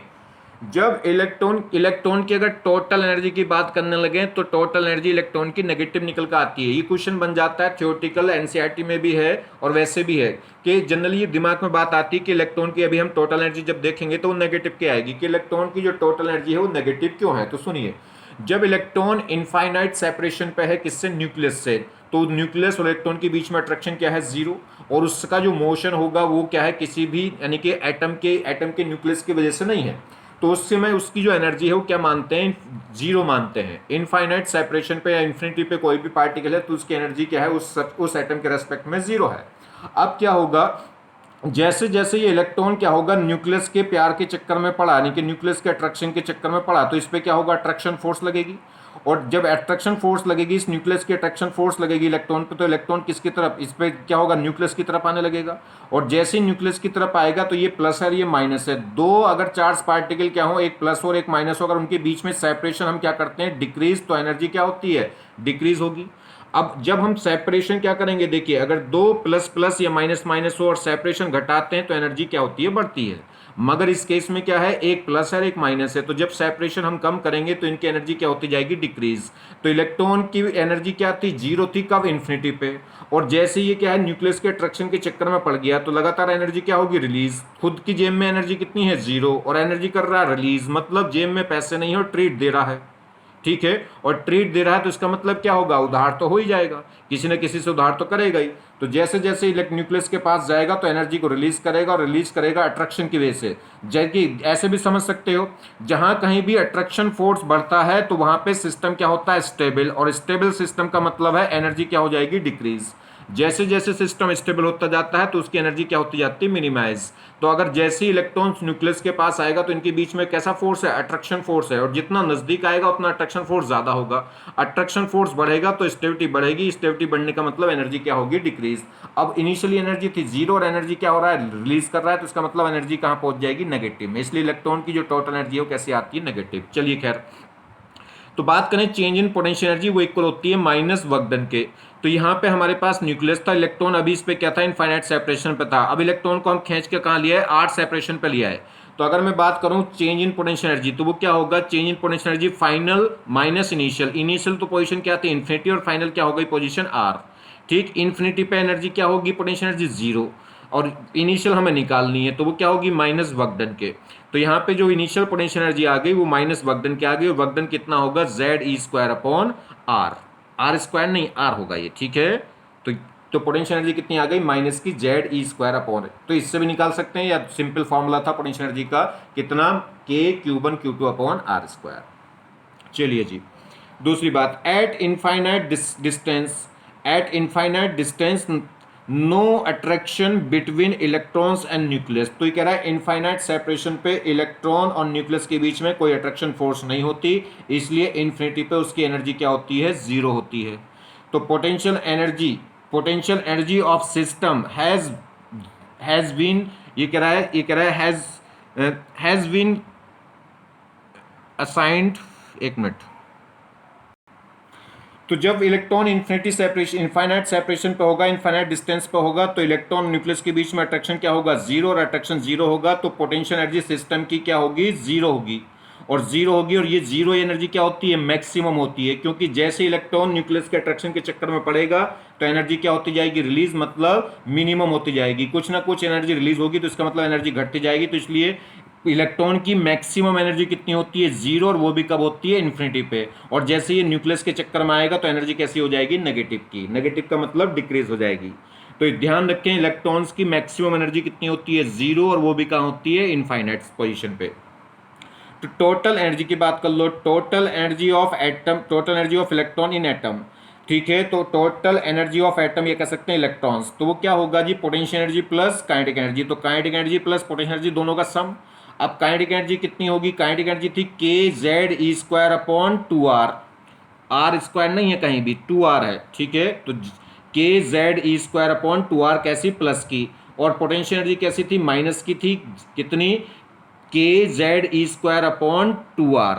Speaker 1: जब इलेक्ट्रॉन की अगर टोटल एनर्जी की बात करने लगे तो टोटल एनर्जी इलेक्ट्रॉन की नेगेटिव निकल कर आती है। ये क्वेश्चन बन जाता है, थ्योरेटिकल एनसीईआरटी में भी है और वैसे भी है कि जनरली ये दिमाग में बात आती है कि इलेक्ट्रॉन की अभी हम टोटल एनर्जी जब देखेंगे तो वो नेगेटिव क्या आएगी, कि इलेक्ट्रॉन की जो टोटल एनर्जी है वो नेगेटिव क्यों है। तो सुनिए, जब इलेक्ट्रॉन इनफाइनाइट सेपरेशन पे है किससे, न्यूक्लियस से, तो न्यूक्लियस और इलेक्ट्रॉन के बीच में अट्रैक्शन क्या है जीरो, और उसका जो मोशन होगा वो क्या है किसी भी यानी कि एटम के न्यूक्लियस की वजह से नहीं है। तो उससे मैं उसकी जो एनर्जी है वो क्या मानते हैं, जीरो मानते हैं। इनफाइनाइट सेपरेशन पे या इन्फिनिटी पे कोई भी पार्टिकल है तो उसकी एनर्जी क्या है उस एटम के रेस्पेक्ट में जीरो है। अब क्या होगा, जैसे जैसे ये इलेक्ट्रॉन क्या होगा न्यूक्लियस के प्यार के चक्कर में पड़ा, यानी कि न्यूक्लियस के अट्रैक्शन के चक्कर में पड़ा, तो इस पे क्या होगा अट्रैक्शन फोर्स लगेगी, और जब अट्रैक्शन फोर्स लगेगी, इस न्यूक्लियस की अट्रैक्शन फोर्स लगेगी इलेक्ट्रॉन पे, तो इलेक्ट्रॉन किसकी तरफ, इस पे क्या होगा न्यूक्लियस की तरफ आने लगेगा। और जैसे ही न्यूक्लियस की तरफ आएगा तो ये प्लस है और ये माइनस है, दो अगर चार्ज पार्टिकल क्या हो, एक प्लस और एक माइनस हो, अगर उनके बीच में सेपरेशन हम क्या करते हैं डिक्रीज, तो एनर्जी क्या होती है डिक्रीज होगी। अब जब हम सेपरेशन क्या करेंगे, देखिए अगर दो प्लस प्लस या माइनस माइनस हो और सेपरेशन घटाते हैं तो एनर्जी क्या होती है बढ़ती है, मगर इस केस में क्या है एक प्लस है एक माइनस है, तो जब सेपरेशन हम कम करेंगे तो इनकी एनर्जी क्या होती जाएगी डिक्रीज। तो इलेक्ट्रॉन की एनर्जी क्या थी जीरो थी, कब इन्फिनिटी पे, और जैसे ये क्या है न्यूक्लियस के अट्रैक्शन के चक्कर में पड़ गया तो लगातार एनर्जी क्या होगी रिलीज। खुद की जेब में एनर्जी कितनी है जीरो, और एनर्जी कर रहा है रिलीज, मतलब जेब में पैसे नहीं है और ट्रीट दे रहा है, ठीक है, और ट्रीट दे रहा है तो इसका मतलब क्या होगा उधार तो हो ही जाएगा, किसी न किसी से उधार तो करेगा ही। तो जैसे जैसे न्यूक्लियस के पास जाएगा तो एनर्जी को रिलीज करेगा, और रिलीज करेगा अट्रैक्शन की वजह से। जैसे ऐसे भी समझ सकते हो, जहां कहीं भी अट्रैक्शन फोर्स बढ़ता है तो वहां पे सिस्टम क्या होता है स्टेबल, और स्टेबल सिस्टम का मतलब है एनर्जी क्या हो जाएगी डिक्रीज। जैसे जैसे सिस्टम स्टेबल होता जाता है तो उसकी एनर्जी क्या होती जाती है मिनिमाइज। तो अगर जैसे ही इलेक्ट्रॉन न्यूक्लियस के पास आएगा तो इनके बीच में कैसा फोर्स है अट्रैक्शन फोर्स है, और जितना नजदीक आएगा उतना अट्रैक्शन फोर्स ज्यादा होगा। अट्रैक्शन फोर्स बढ़ेगा तो स्टेबिलिटी बढ़ेगी, स्टेबिलिटी बढ़ने का मतलब एनर्जी क्या होगी डिक्रीज। अब इनिशियली एनर्जी थी जीरो और एनर्जी क्या हो रहा है रिलीज कर रहा है, तो इसका मतलब एनर्जी कहां पहुंच जाएगी नेगेटिव में, इसलिए इलेक्ट्रॉन की जो टोटल एनर्जी है वो कैसे आती है नेगेटिव। चलिए खैर, तो बात करें चेंज इन पोटेंशियल एनर्जी वो इक्वल होती है माइनस वर्क डन के। तो यहाँ पे हमारे पास न्यूक्लियस था, इलेक्ट्रॉन अभी इस पे क्या था इनफाइनाइट सेपरेशन पे था, अब इलेक्ट्रॉन को हम खींच के कहाँ लिया है 8 सेपरेशन पे लिया है। तो अगर मैं बात करूं चेंज इन पोटेंशियल एनर्जी तो वो क्या होगा, change in potential energy final minus initial. Initial तो पोजीशन क्या थी इन्फिनिटी, और फाइनल क्या हो गई पोजीशन आर, ठीक। इन्फिनिटी पे एनर्जी क्या होगी पोटेंशियल एनर्जी जीरो, और इनिशियल हमें निकालनी है तो वो क्या होगी माइनस वर्क डन के। तो यहाँ पे जो इनिशियल पोटेंशियल एनर्जी आ गई वो माइनस वर्क डन के आ गई, और वर्क डन कितना होगा जेड ई square upon R, R square नहीं आर होगा ये, ठीक है। तो पोटेंशियल एनर्जी कितनी आ गई माइनस की जेड ई स्क्वायर अपॉन, तो इससे भी निकाल सकते हैं, या सिंपल फॉर्मूला था पोटेंशियल एनर्जी का कितना K Q one Q two upon R square. चलिए जी, दूसरी बात, at infinite distance no attraction between electrons and nucleus. तो ये कह रहा है इनफाइनाइट सेपरेशन पे इलेक्ट्रॉन और न्यूक्लियस के बीच में कोई अट्रैक्शन फोर्स नहीं होती, इसलिए इन्फिनिटी पे उसकी एनर्जी क्या होती है जीरो होती है। तो potential energy of system has been, ये कह रहा है हैज बीन असाइंड, एक मिनट, तो जब इलेक्ट्रॉन इनफाइनाइट सेपरेशन पे होगा, इनफाइनाइट डिस्टेंस पे होगा, तो इलेक्ट्रॉन न्यूक्लियस के बीच में अट्रैक्शन क्या होगा जीरो, और अट्रैक्शन जीरो होगा तो पोटेंशियल एनर्जी सिस्टम की क्या होगी जीरो होगी, और जीरो होगी, और ये जीरो एनर्जी क्या होती है मैक्सिमम होती है, क्योंकि जैसे इलेक्ट्रॉन न्यूक्लियस के अट्रैक्शन के चक्कर में पड़ेगा तो एनर्जी क्या होती जाएगी रिलीज, मतलब मिनिमम होती जाएगी, कुछ ना कुछ एनर्जी रिलीज होगी, तो इसका मतलब एनर्जी घटती जाएगी। तो इसलिए इलेक्ट्रॉन की मैक्सिमम एनर्जी कितनी होती है जीरो, और वो भी कब होती है इन्फिनिटी पे, और जैसे ये न्यूक्लियस के चक्कर में आएगा तो एनर्जी कैसी हो जाएगी नेगेटिव की, नेगेटिव का मतलब डिक्रीज हो जाएगी। तो ध्यान रखें इलेक्ट्रॉन्स की मैक्सिमम एनर्जी कितनी होती है जीरो, और वो भी कहाँ होती है इनफाइनाइट पोजीशन पे। तो टोटल एनर्जी की बात कर लो, total energy of atom, total energy of electron in atom, ठीक है। तो टोटल एनर्जी ऑफ एटम ये कह सकते हैं इलेक्ट्रॉन्स, तो वो क्या होगा जी, potential energy plus kinetic energy, तो kinetic energy plus potential energy दोनों का सम। अब काइनेटिक एनर्जी कितनी होगी, काइनेटिक एनर्जी थी के जेड ई square upon 2r, R square नहीं है कहीं भी, 2r है, ठीक है। तो के जेड ई स्क्वायर अपॉन 2r कैसी, प्लस की, और पोटेंशियल एनर्जी कैसी थी, माइनस की थी, कितनी, के जेड ई square upon 2r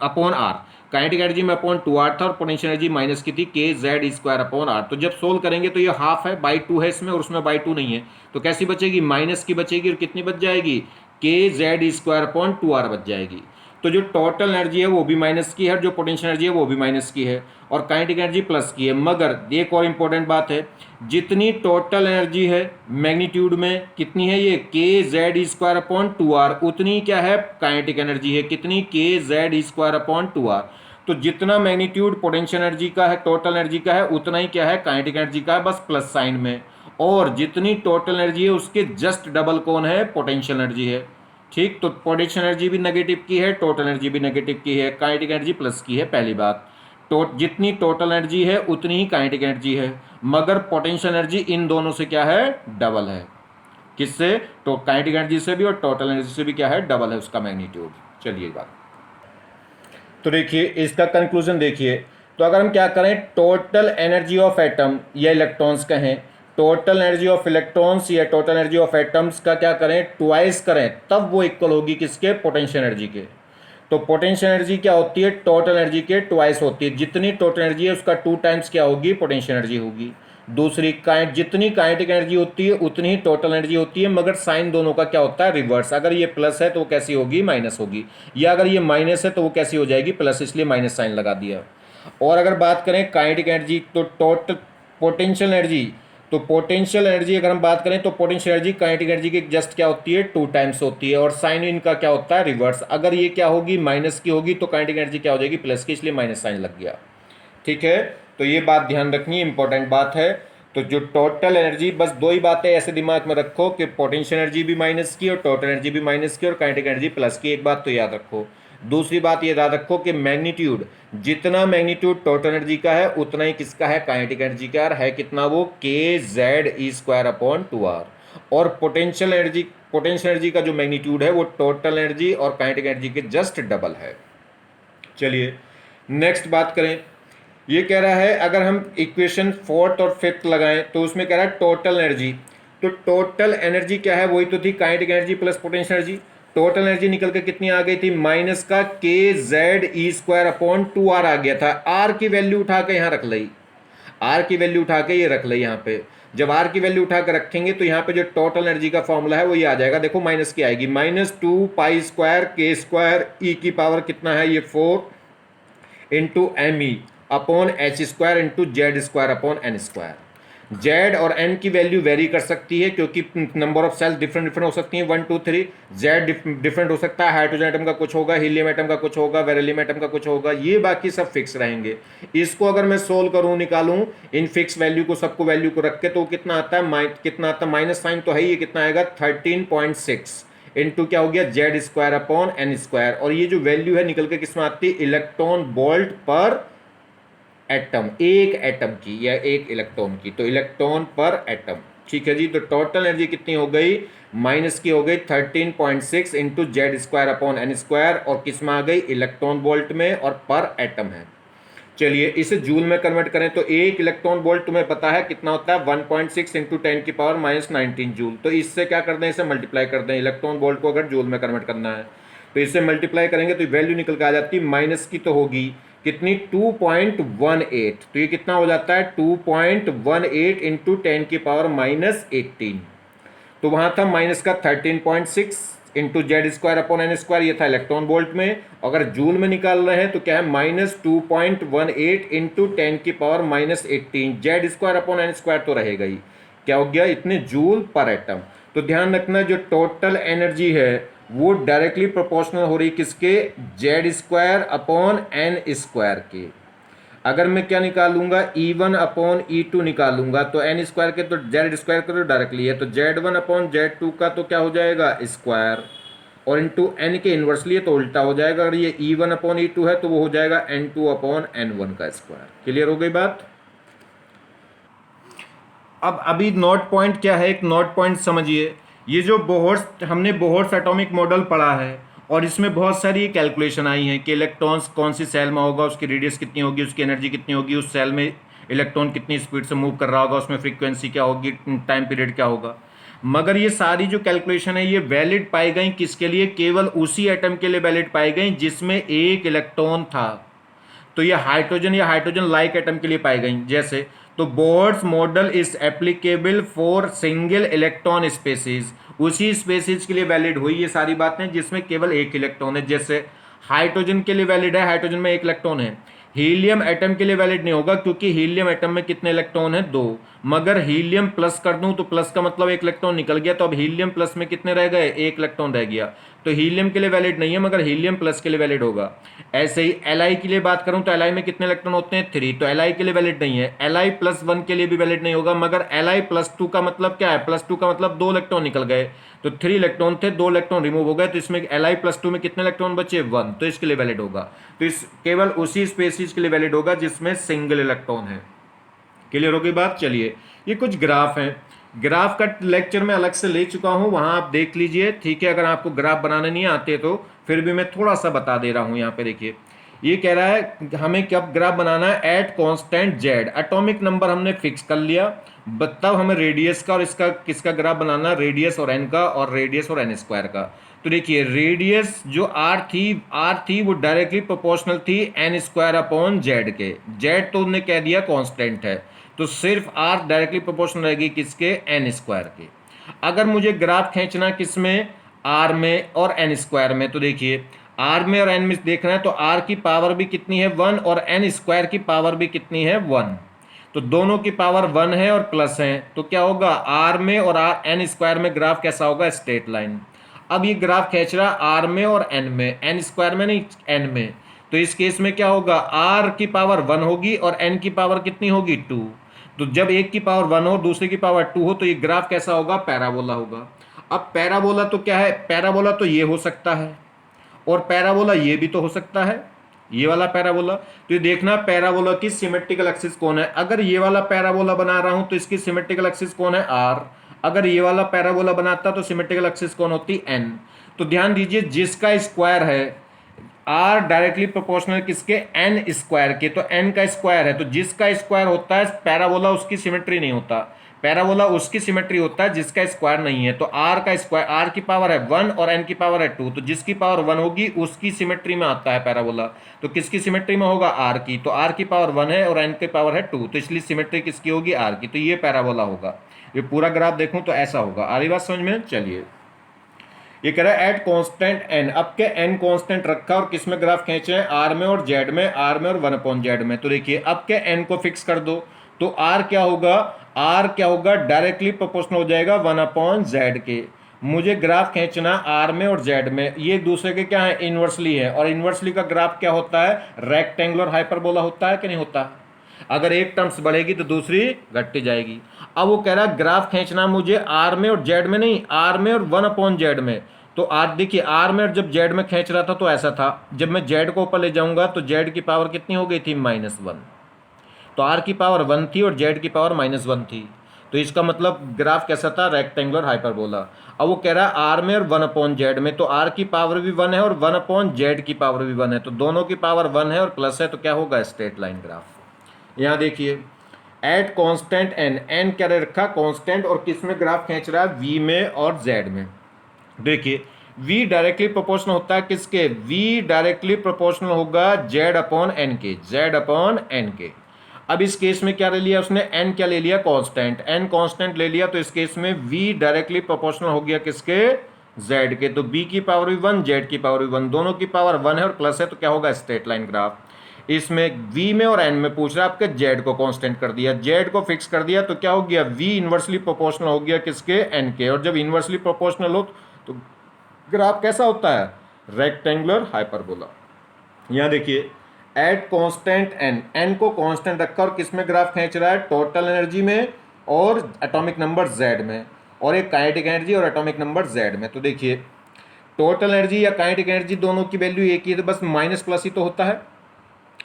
Speaker 1: upon R. Kinetic energy में अपॉन 2r था और पोटेंशियल एनर्जी माइनस की थी के जेड ई स्क्वायर अपॉन आर। तो जब सोल्व करेंगे तो ये हाफ है, बाई 2 है इसमें, और उसमें बाई 2 नहीं है, तो कैसी बचेगी, माइनस की बचेगी, और कितनी बच जाएगी, के जेड ई स्क्वायर अपॉन 2r बच जाएगी। तो जो टोटल एनर्जी है वो भी माइनस की है, जो पोटेंशियल एनर्जी है वो भी माइनस की है, और काइनेटिक एनर्जी प्लस की है। मगर एक और इंपॉर्टेंट बात है, जितनी टोटल एनर्जी है मैग्नीट्यूड में कितनी है, ये के जेड ई स्क्वायर अपॉन 2r, उतनी क्या है, काइनेटिक एनर्जी है, कितनी, के जेड ई स्क्वायर अपॉन 2r। तो जितना मैग्नीट्यूड पोटेंशियल एनर्जी का है, टोटल एनर्जी का है, उतना ही क्या है, काइनेटिक एनर्जी का है, बस प्लस साइन में। और जितनी टोटल एनर्जी है उसके जस्ट डबल कौन है, पोटेंशियल एनर्जी है, ठीक। तो पोटेंशियल एनर्जी भी नेगेटिव की है, टोटल एनर्जी भी नेगेटिव की है, काइनेटिक एनर्जी प्लस की है, पहली बात। जितनी टोटल एनर्जी है उतनी ही काइनेटिक एनर्जी है, मगर पोटेंशियल एनर्जी इन दोनों से क्या है, डबल है। किससे, तो काइनेटिक एनर्जी से भी और टोटल एनर्जी से भी क्या है, डबल है उसका मैग्नीट्यूड। चलिए बात, तो देखिए इसका कंक्लूजन देखिए। तो अगर हम क्या करें, टोटल एनर्जी ऑफ एटम या इलेक्ट्रॉन्स कहें, टोटल एनर्जी ऑफ इलेक्ट्रॉन्स या टोटल एनर्जी ऑफ एटम्स का क्या करें, ट्वाइस करें, तब वो इक्वल होगी किसके, पोटेंशियल एनर्जी के। तो पोटेंशियल एनर्जी क्या होती है, टोटल एनर्जी के ट्वाइस होती है, जितनी टोटल एनर्जी है उसका 2 टाइम्स क्या होगी, पोटेंशियल एनर्जी होगी। दूसरी जितनी काइनेटिक एनर्जी होती है उतनी ही टोटल एनर्जी होती है, मगर साइन दोनों का क्या होता है, रिवर्स। अगर ये प्लस है तो वो कैसी होगी, माइनस होगी, या अगर ये माइनस है तो वो कैसी हो जाएगी, प्लस, इसलिए माइनस साइन लगा दिया। और अगर बात करें काइनेटिक एनर्जी, तो टोटल पोटेंशियल एनर्जी, तो पोटेंशियल एनर्जी अगर हम बात करें तो पोटेंशियल एनर्जी काइनेटिक एनर्जी की जस्ट क्या होती है, 2 टाइम्स होती है, और साइन इनका क्या होता है, रिवर्स। अगर ये क्या होगी, माइनस की होगी, तो काइनेटिक एनर्जी क्या हो जाएगी, प्लस की, इसलिए माइनस साइन लग गया, ठीक है। तो ये बात ध्यान रखनी, इंपॉर्टेंट बात है। तो जो टोटल एनर्जी, बस 2 ही बातें ऐसे दिमाग में रखो कि पोटेंशियल एनर्जी भी माइनस की और टोटल एनर्जी भी माइनस की और काइनेटिक एनर्जी प्लस की, एक बात तो याद रखो। दूसरी बात ये याद रखो कि मैग्नीट्यूड, जितना मैग्नीट्यूड टोटल एनर्जी का है उतना ही किसका है, काइनेटिक एनर्जी का है कितना, वो के जेड ई स्क्वायर अपॉन 2r। और पोटेंशियल एनर्जी का जो मैग्नीट्यूड है वो टोटल एनर्जी और काइनेटिक एनर्जी के जस्ट डबल है। चलिए नेक्स्ट बात करें, ये कह रहा है अगर हम इक्वेशन 4th और 5th लगाएं तो उसमें कह रहा है टोटल एनर्जी। तो टोटल एनर्जी क्या है, वही तो थी kinetic energy plus potential energy. Total energy निकल के कितनी आ गई थी, माइनस का के जेड ई स्क्वायर अपॉन 2r आ गया था। आर की वैल्यू उठा के यहाँ रख ली, आर की वैल्यू उठा के ये रख ली यहाँ पे। जब आर की वैल्यू उठा के रखेंगे तो यहाँ पे जो टोटल एनर्जी का फॉर्मूला है वो ये आ जाएगा, देखो माइनस की आएगी, -2 पाई स्क्वायर के स्क्वायर ई की पावर कितना है, ये 4 into M E upon H square into Z square upon N square. Z और एन की वैल्यू वेरी कर सकती है क्योंकि नंबर ऑफ सेल्स डिफरेंट हो सकती हैं, 1 2 3। जेड डिफरेंट हो सकता है, हाइड्रोजन एटम का कुछ होगा, हीलियम एटम का कुछ होगा, बेरिलियम एटम का कुछ होगा, ये बाकी सब फिक्स रहेंगे। इसको अगर मैं सोल्व करूं, निकालूं इन फिक्स वैल्यू को, सबको वैल्यू को रख के, तो कितना आता है, कितना आता है, माइनस साइन तो है ही, कितना आएगा 13.6 इंटू क्या हो गया, Z square upon N square. और ये जो वैल्यू है निकल के किसमें आती है, इलेक्ट्रॉन वोल्ट पर एटम, एक एटम की या एक इलेक्ट्रॉन की, तो इलेक्ट्रॉन पर एटम, ठीक है जी। तो टोटल एनर्जी कितनी हो गई, माइनस की हो गई 13.6 into Z square upon N square, और किस में आ गई, इलेक्ट्रॉन वोल्ट में, और पर एटम है। चलिए इसे जूल में कन्वर्ट करें तो एक इलेक्ट्रॉन वोल्ट तुम्हें पता है कितना होता है, 1.6 इंटू 10 की पावर -19 जूल। तो इससे क्या कर दें, इसे मल्टीप्लाई कर दें, इलेक्ट्रॉन वोल्ट को अगर जूल में कन्वर्ट करना है तो इससे मल्टीप्लाई करेंगे तो वैल्यू निकल के आ जाती है, माइनस की तो होगी कितनी, 2.18। तो ये कितना हो जाता है, 2.18 इंटू 10 की पावर -18। तो वहां था माइनस का 13.6 into Z square upon N square, ये था इलेक्ट्रॉन वोल्ट में। अगर जूल में निकाल रहे हैं तो क्या है, -2.18 इंटू 10 की power -18, Z square upon N square तो रहेगा ही, क्या हो गया, इतने जूल पर एटम। तो ध्यान रखना जो टोटल एनर्जी है वो डायरेक्टली प्रोपोर्शनल हो रही किसके, Z square upon N square के। अगर मैं क्या निकालूंगा, E1 अपॉन E2 निकालूंगा तो एन स्क्वायर के तो जेड स्क्वायर का तो डायरेक्टली है, तो Z1 अपॉन Z2 का तो क्या हो जाएगा, स्क्वायर। और इंटू एन के इन्वर्सली है तो उल्टा हो जाएगा। अगर ये E1/E2 है तो वो हो जाएगा N2/N1 का स्क्वायर। क्लियर हो गई बात। अब अभी नोट पॉइंट क्या है, एक नोट पॉइंट समझिए। ये जो बोहर्स हमने बोहर्स एटॉमिक मॉडल पढ़ा है और इसमें बहुत सारी कैलकुलेशन आई हैं कि इलेक्ट्रॉन्स कौन सी सेल में होगा, उसकी रेडियस कितनी होगी, उसकी एनर्जी कितनी होगी, उस सेल में इलेक्ट्रॉन कितनी स्पीड से मूव कर रहा होगा, उसमें फ्रीक्वेंसी क्या होगी, टाइम पीरियड क्या होगा। मगर ये सारी जो कैलकुलेशन है ये वैलिड पाई गई किसके लिए, केवल उसी एटम के लिए वैलिड पाई गई जिसमें एक इलेक्ट्रॉन था। तो ये हाइड्रोजन या हाइड्रोजन लाइक एटम के लिए पाई गई। जैसे तो boards model is applicable for single electron species, उसी स्पेसीज के लिए वैलिड हुई ये सारी बातें जिसमें केवल एक इलेक्ट्रॉन है। जैसे हाइड्रोजन के लिए वैलिड है, हाइड्रोजन में एक इलेक्ट्रॉन है। हीलियम एटम के लिए वैलिड नहीं होगा क्योंकि हीलियम एटम में कितने इलेक्ट्रॉन है, 2। मगर हीलियम प्लस कर दूं तो प्लस का मतलब एक इलेक्ट्रॉन निकल गया, तो अब हीलियम प्लस में कितने रह गए, एक इलेक्ट्रॉन रह गया। तो हीलियम के लिए वैलिड नहीं है मगर हीलियम प्लस के लिए वैलिड होगा। ऐसे ही Li के लिए बात करूं तो Li में कितने इलेक्ट्रॉन होते हैं, 3, तो Li के लिए वैलिड नहीं है। Li+1 के लिए भी वैलिड नहीं होगा मगर Li+2 का मतलब क्या है, +2 का मतलब 2 इलेक्ट्रॉन निकल गए, तो 3 इलेक्ट्रॉन थे, 2 इलेक्ट्रॉन रिमूव हो गए, तो इसमें Li+2 में कितने इलेक्ट्रॉन बचे, 1, तो इसके लिए वैलिड होगा। तो इस केवल उसी स्पेसीज के लिए वैलिड होगा जिसमें सिंगल इलेक्ट्रॉन है। क्लियर हो गई बात। चलिए ये कुछ ग्राफ हैं, ग्राफ का लेक्चर मैं अलग से ले चुका हूं, वहां आप देख लीजिए, ठीक है। अगर आपको ग्राफ बनाने नहीं आते तो फिर भी मैं थोड़ा सा बता दे रहा हूं। यहाँ पे देखिए ये कह रहा है हमें कब ग्राफ बनाना है, at constant Z, atomic number हमने फिक्स कर लिया, तब हमें रेडियस का और इसका किसका ग्राफ बनाना, रेडियस और एन का, और रेडियस और एन स्क्वायर का। तो देखिए रेडियस जो आर थी वो डायरेक्टली प्रोपोर्शनल थी n² के। जेड तो उन्होंने कह दिया कांस्टेंट है, तो सिर्फ आर डायरेक्टली प्रोपोर्शनल रहेगी किसके, n² के। अगर मुझे ग्राफ खींचना किसमें, आर में और n² में, तो देखिए आर में और एन में देखना है तो आर की पावर भी कितनी है, 1, और n² की पावर भी कितनी है, 1। तो दोनों की पावर 1 है और प्लस है, तो क्या होगा, आर में और n² में ग्राफ कैसा होगा, स्ट्रेट लाइन। अब ये ग्राफ खींच रहा आर में और एन में, n² में नहीं, एन में। तो इस केस में क्या होगा, आर की पावर 1 होगी और एन की पावर कितनी होगी, 2। तो जब एक की पावर 1 हो दूसरे की पावर 2 हो तो ये ग्राफ कैसा होगा, पैराबोला होगा। अब पैराबोला तो क्या है, पैराबोला तो ये हो सकता है और पैराबोला ये भी तो हो सकता है, ये वाला पैराबोला। तो ये देखना पैराबोला की सिमेट्रिकल एक्सिस कौन है। अगर ये वाला पैराबोला बना रहा हूं तो इसकी सिमेट्रिकल एक्सिस कौन है, आर। अगर ये वाला पैराबोला बनाता तो सिमेट्रिकल एक्सिस कौन होती, एन। तो ध्यान दीजिए जिसका स्क्वायर है, आर डायरेक्टली प्रोपोर्शनल किसके, एन स्क्वायर के, तो एन का स्क्वायर है, तो जिसका स्क्वायर होता है पैराबोला उसकी सिमेट्री नहीं होता, पैराबोला उसकी सिमेट्री होता है जिसका स्क्वायर नहीं है। तो आर का स्क्वायर, आर की पावर है 1 और एन की पावर है 2, तो जिसकी पावर 1 होगी उसकी सिमेट्री में आता है पैराबोला। तो किसकी सिमेट्री में होगा, आर की। तो आर की पावर 1 है और एन की पावर है 2, तो इसलिए सिमेट्री किसकी होगी, आर की। तो ये पैराबोला होगा। ये पूरा ग्राफ देखूं तो ऐसा होगा। आ रही बात समझ में। चलिए ये कह रहा है एट कांस्टेंट एन, अब के एन कांस्टेंट रखा और किस में ग्राफ खींचे हैं, आर में और जेड में, आर में और 1/z में। तो देखिए अब के एन को फिक्स कर दो तो आर क्या होगा, आर क्या होगा, डायरेक्टली प्रोपोर्शनल हो जाएगा 1/z के। मुझे ग्राफ खींचना आर में और जेड में, ये एक दूसरे के क्या है, इनवर्सली है। और इनवर्सली का ग्राफ क्या होता है, रेक्टेंगुलर हाइपरबोला होता है कि नहीं होता। अगर एक टर्म्स बढ़ेगी तो दूसरी घटती जाएगी। अब वो कह रहा है ग्राफ खींचना मुझे आर में और जेड में नहीं, आर में और 1/z में। तो आज देखिए आर में और जब जेड में खींच रहा था तो ऐसा था, जब मैं जेड को ऊपर ले जाऊंगा तो जेड की पावर कितनी हो गई थी, -1। तो आर की पावर 1 थी और जेड की पावर -1 थी। तो इसका मतलब ग्राफ कैसा था, रेक्टेंगुलर हाइपरबोला। अब वो कह रहा है आर में और 1/z में, तो आर की पावर भी 1 है और 1/z की पावर भी 1 है, तो दोनों की पावर 1 है और प्लस है, तो क्या होगा, स्ट्रेट लाइन ग्राफ। यहाँ देखिए एट कांस्टेंट एन, एन क्या रखा, कांस्टेंट, और किस में ग्राफ खींच रहा है, वी में और जेड में। देखिए v डायरेक्टली प्रोपोर्शनल होता है किसके, v डायरेक्टली प्रोपोर्शनल होगा z/n के, z/n के। अब इस केस में क्या ले लिया उसने, n क्या ले लिया, कांस्टेंट, n कांस्टेंट ले लिया, तो इस केस में v डायरेक्टली प्रोपोर्शनल हो गया किसके, z के। तो b की पावर भी 1, z की पावर भी 1, दोनों की पावर 1 है और प्लस है, तो क्या होगा, स्ट्रेट लाइन ग्राफ। इसमें v में और n में पूछ रहा है आपके, z को कांस्टेंट कर दिया, z को फिक्स कर दिया, तो क्या हो गया, v इनवर्सली प्रोपोर्शनल हो गया किसके, n के। और जब इनवर्सली प्रोपोर्शनल हो तो ग्राफ कैसा होता है, रेक्टेंगुलर हाइपरबोला। यहाँ देखिए एट कांस्टेंट एन, एन को कांस्टेंट रखा और किस में ग्राफ खींच रहा है, टोटल एनर्जी में और एटॉमिक नंबर जेड में, और एक काइनेटिक एनर्जी और एटॉमिक नंबर जेड में। तो देखिए टोटल एनर्जी या काइनेटिक एनर्जी दोनों की वैल्यू एक ही है, तो बस माइनस प्लस ही तो होता है।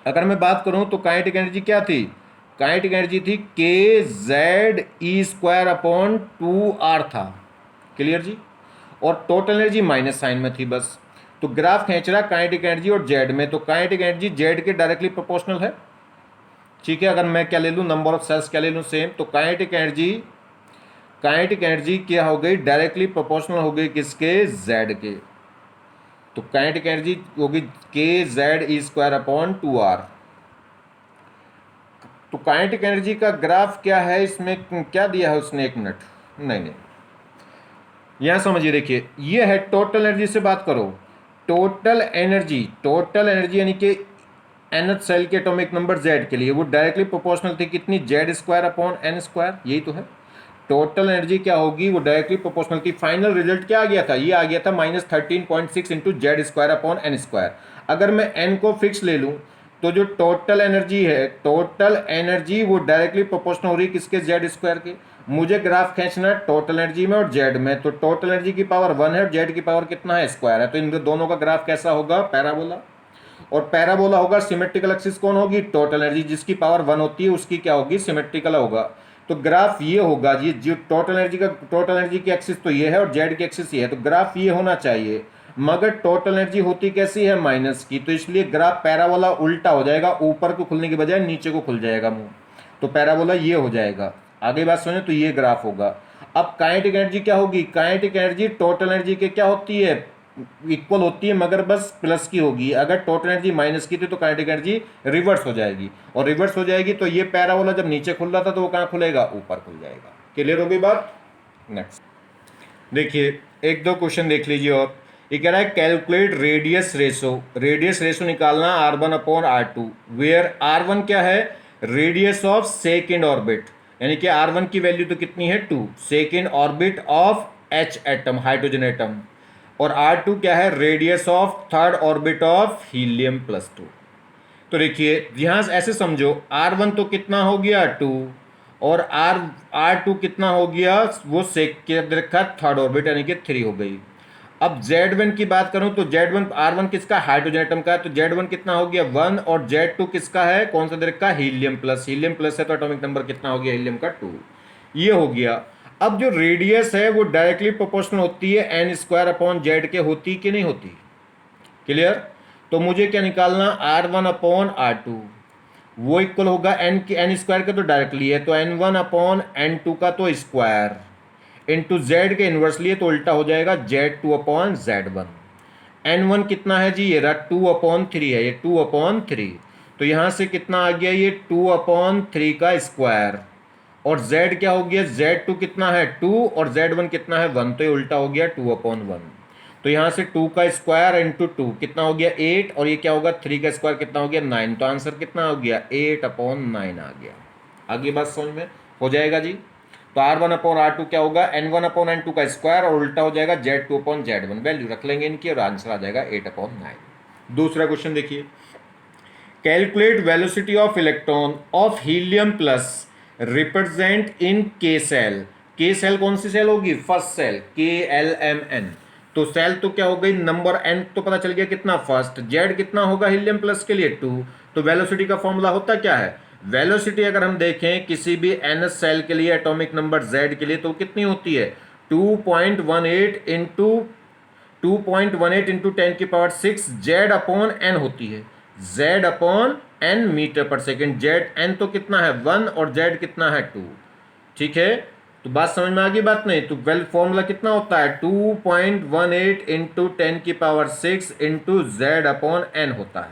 Speaker 1: अगर मैं बात करूं तो काइनेटिक एनर्जी क्या थी, काइनेटिक एनर्जी थी के जेड ई स्क्वायर अपॉन 2r था, क्लियर जी। और टोटल एनर्जी माइनस साइन में थी बस। तो ग्राफ खींच रहा काइनेटिक एनर्जी और जेड में, तो काइनेटिक एनर्जी जेड के डायरेक्टली प्रोपोर्शनल है, ठीक है। अगर मैं क्या ले लूँ, नंबर ऑफ सेल्स क्या ले लूँ सेम, तो काइनेटिक एनर्जी क्या हो गई, डायरेक्टली प्रोपोर्शनल हो गई किसके, जेड के। तो काइनेटिक एनर्जी होगी के जेड ई स्क्वायर अपॉन 2r। तो काइनेटिक एनर्जी का ग्राफ क्या है, इसमें क्या दिया है उसने, एक मिनट, नहीं, यहां समझिए, देखिए ये है टोटल एनर्जी से बात करो, टोटल एनर्जी यानी कि nth सेल के एटॉमिक नंबर z के लिए वो डायरेक्टली प्रोपोर्शनल थी कितनी, Z square upon N square, यही तो है। टोटल एनर्जी क्या होगी, वो डायरेक्टली प्रोपोर्शनल थी। फाइनल रिजल्ट क्या आ गया था, ये आ गया था -13.6 into Z square upon N square. अगर मैं n को फिक्स ले लूँ तो जो टोटल एनर्जी है, टोटल एनर्जी वो डायरेक्टली प्रोपोर्शनल हो रही है किसके, जेड स्क्वायर के। मुझे ग्राफ खींचना टोटल एनर्जी में और जेड में, तो टोटल एनर्जी की पावर 1 है और जेड की पावर कितना है, स्क्वायर है। तो इन दोनों का ग्राफ कैसा होगा, पैराबोला। और पैराबोला होगा, सिमेट्रिकल एक्सिस कौन होगी, टोटल एनर्जी, जिसकी पावर 1 होती है उसकी क्या होगी, सिमेट्रिकल होगा। तो ग्राफ ये होगा जी, जो टोटल एनर्जी की एक्सिस तो ये है और जेड की एक्सिस ये है, तो ग्राफ ये होना चाहिए। मगर टोटल एनर्जी होती कैसी है, माइनस की, तो इसलिए ग्राफ पैराबोला उल्टा हो जाएगा, ऊपर को खुलने के बजाय नीचे को खुल जाएगा मुंह, तो पैराबोला ये हो जाएगा। आगे बात सुने, तो ये ग्राफ होगा। अब काइनेटिक एनर्जी क्या होगी, काइनेटिक एनर्जी टोटल एनर्जी के क्या होती है, इक्वल होती है, मगर बस प्लस की होगी। अगर टोटल एनर्जी माइनस की थी तो काइनेटिक एनर्जी रिवर्स हो जाएगी, और रिवर्स हो जाएगी तो ये पैराबोला जब नीचे खुल रहा था तो वो कहाँ खुलेगा, ऊपर खुल जाएगा। क्लियर हो गई बात। नेक्स्ट देखिए, एक दो क्वेश्चन देख लीजिए और। ये कह रहा है कैलकुलेट रेडियस रेशो निकालना r1 upon r2, where r1 क्या है, रेडियस ऑफ सेकेंड ऑर्बिट, यानी कि r1 की वैल्यू तो कितनी है 2, second orbit of H atom, hydrogen atom. और R2 क्या है, radius of third orbit of helium +2। तो देखिए यहां से ऐसे समझो, R1 तो कितना हो गया 2, और R2 कितना हो गया, वो सेकेंड रखा थर्ड ऑर्बिट यानी कि 3 हो गई। अब Z1 की बात करूं तो Z1 R1 किसका, हाइड्रोजन एटम का है, तो Z1 कितना हो गया 1, और Z2 किसका है, कौन सा दे रखा है, हीलियम प्लस है, तो एटॉमिक नंबर कितना हो गया हीलियम का 2, ये हो गया। अब जो रेडियस है वो डायरेक्टली प्रोपोर्शनल होती है एन स्क्वायर अपॉन जेड के, होती कि नहीं होती, क्लियर। तो मुझे क्या निकालना, R1 अपॉन R2, वो इक्वल होगा एन स्क्वायर का तो डायरेक्टली है, तो N1 अपॉन N2 का तो स्क्वायर इंटू जेड के इन्वर्सली है तो उल्टा हो जाएगा Z2 अपॉन Z1। N1 कितना है जी, ये रहा 2/3 है, ये 2/3, तो यहां से कितना आ गया, ये 2/3 का स्क्वायर, और z क्या हो गया, Z2 कितना है 2 और Z1 कितना है 1, तो ये उल्टा हो गया 2/1। तो यहां से 2 का स्क्वायर इंटू 2 कितना हो गया 8, और ये क्या होगा 3 का स्क्वायर कितना हो गया 9, तो आंसर कितना हो गया 8/9 आ गया। आगे बात समझ में हो जाएगा जी। तो R1 अपॉन R2 क्या होगा, N1 अपॉन N2 का स्क्वायर, और उल्टा हो जाएगा Z2 अपॉन Z1, वैल्यू रख लेंगे इनकी और आंसर आ जाएगा 8/9। दूसरा क्वेश्चन देखिए, calculate velocity of electron of helium plus represent in के सेल। के सेल कौन सी सेल होगी, फर्स्ट सेल, KLMN। तो सेल तो क्या हो गई, नंबर n तो पता चल गया कितना, फर्स्ट, z कितना होगा हीलियम प्लस के लिए 2। तो वेलोसिटी का फॉर्मूला होता क्या है, वेलोसिटी अगर हम देखें किसी भी n सेल के लिए एटॉमिक नंबर z के लिए, तो कितनी होती है 2.18 इंटू 10⁻⁶ z अपॉन n होती है, z अपॉन n मीटर पर सेकेंड। जेड n तो कितना है 1 और z कितना है 2, ठीक है। तो बात समझ में आ गई, बात नहीं, तो वेल फॉर्मूला कितना होता है 2.18 into 10⁻⁶ into z upon n होता है।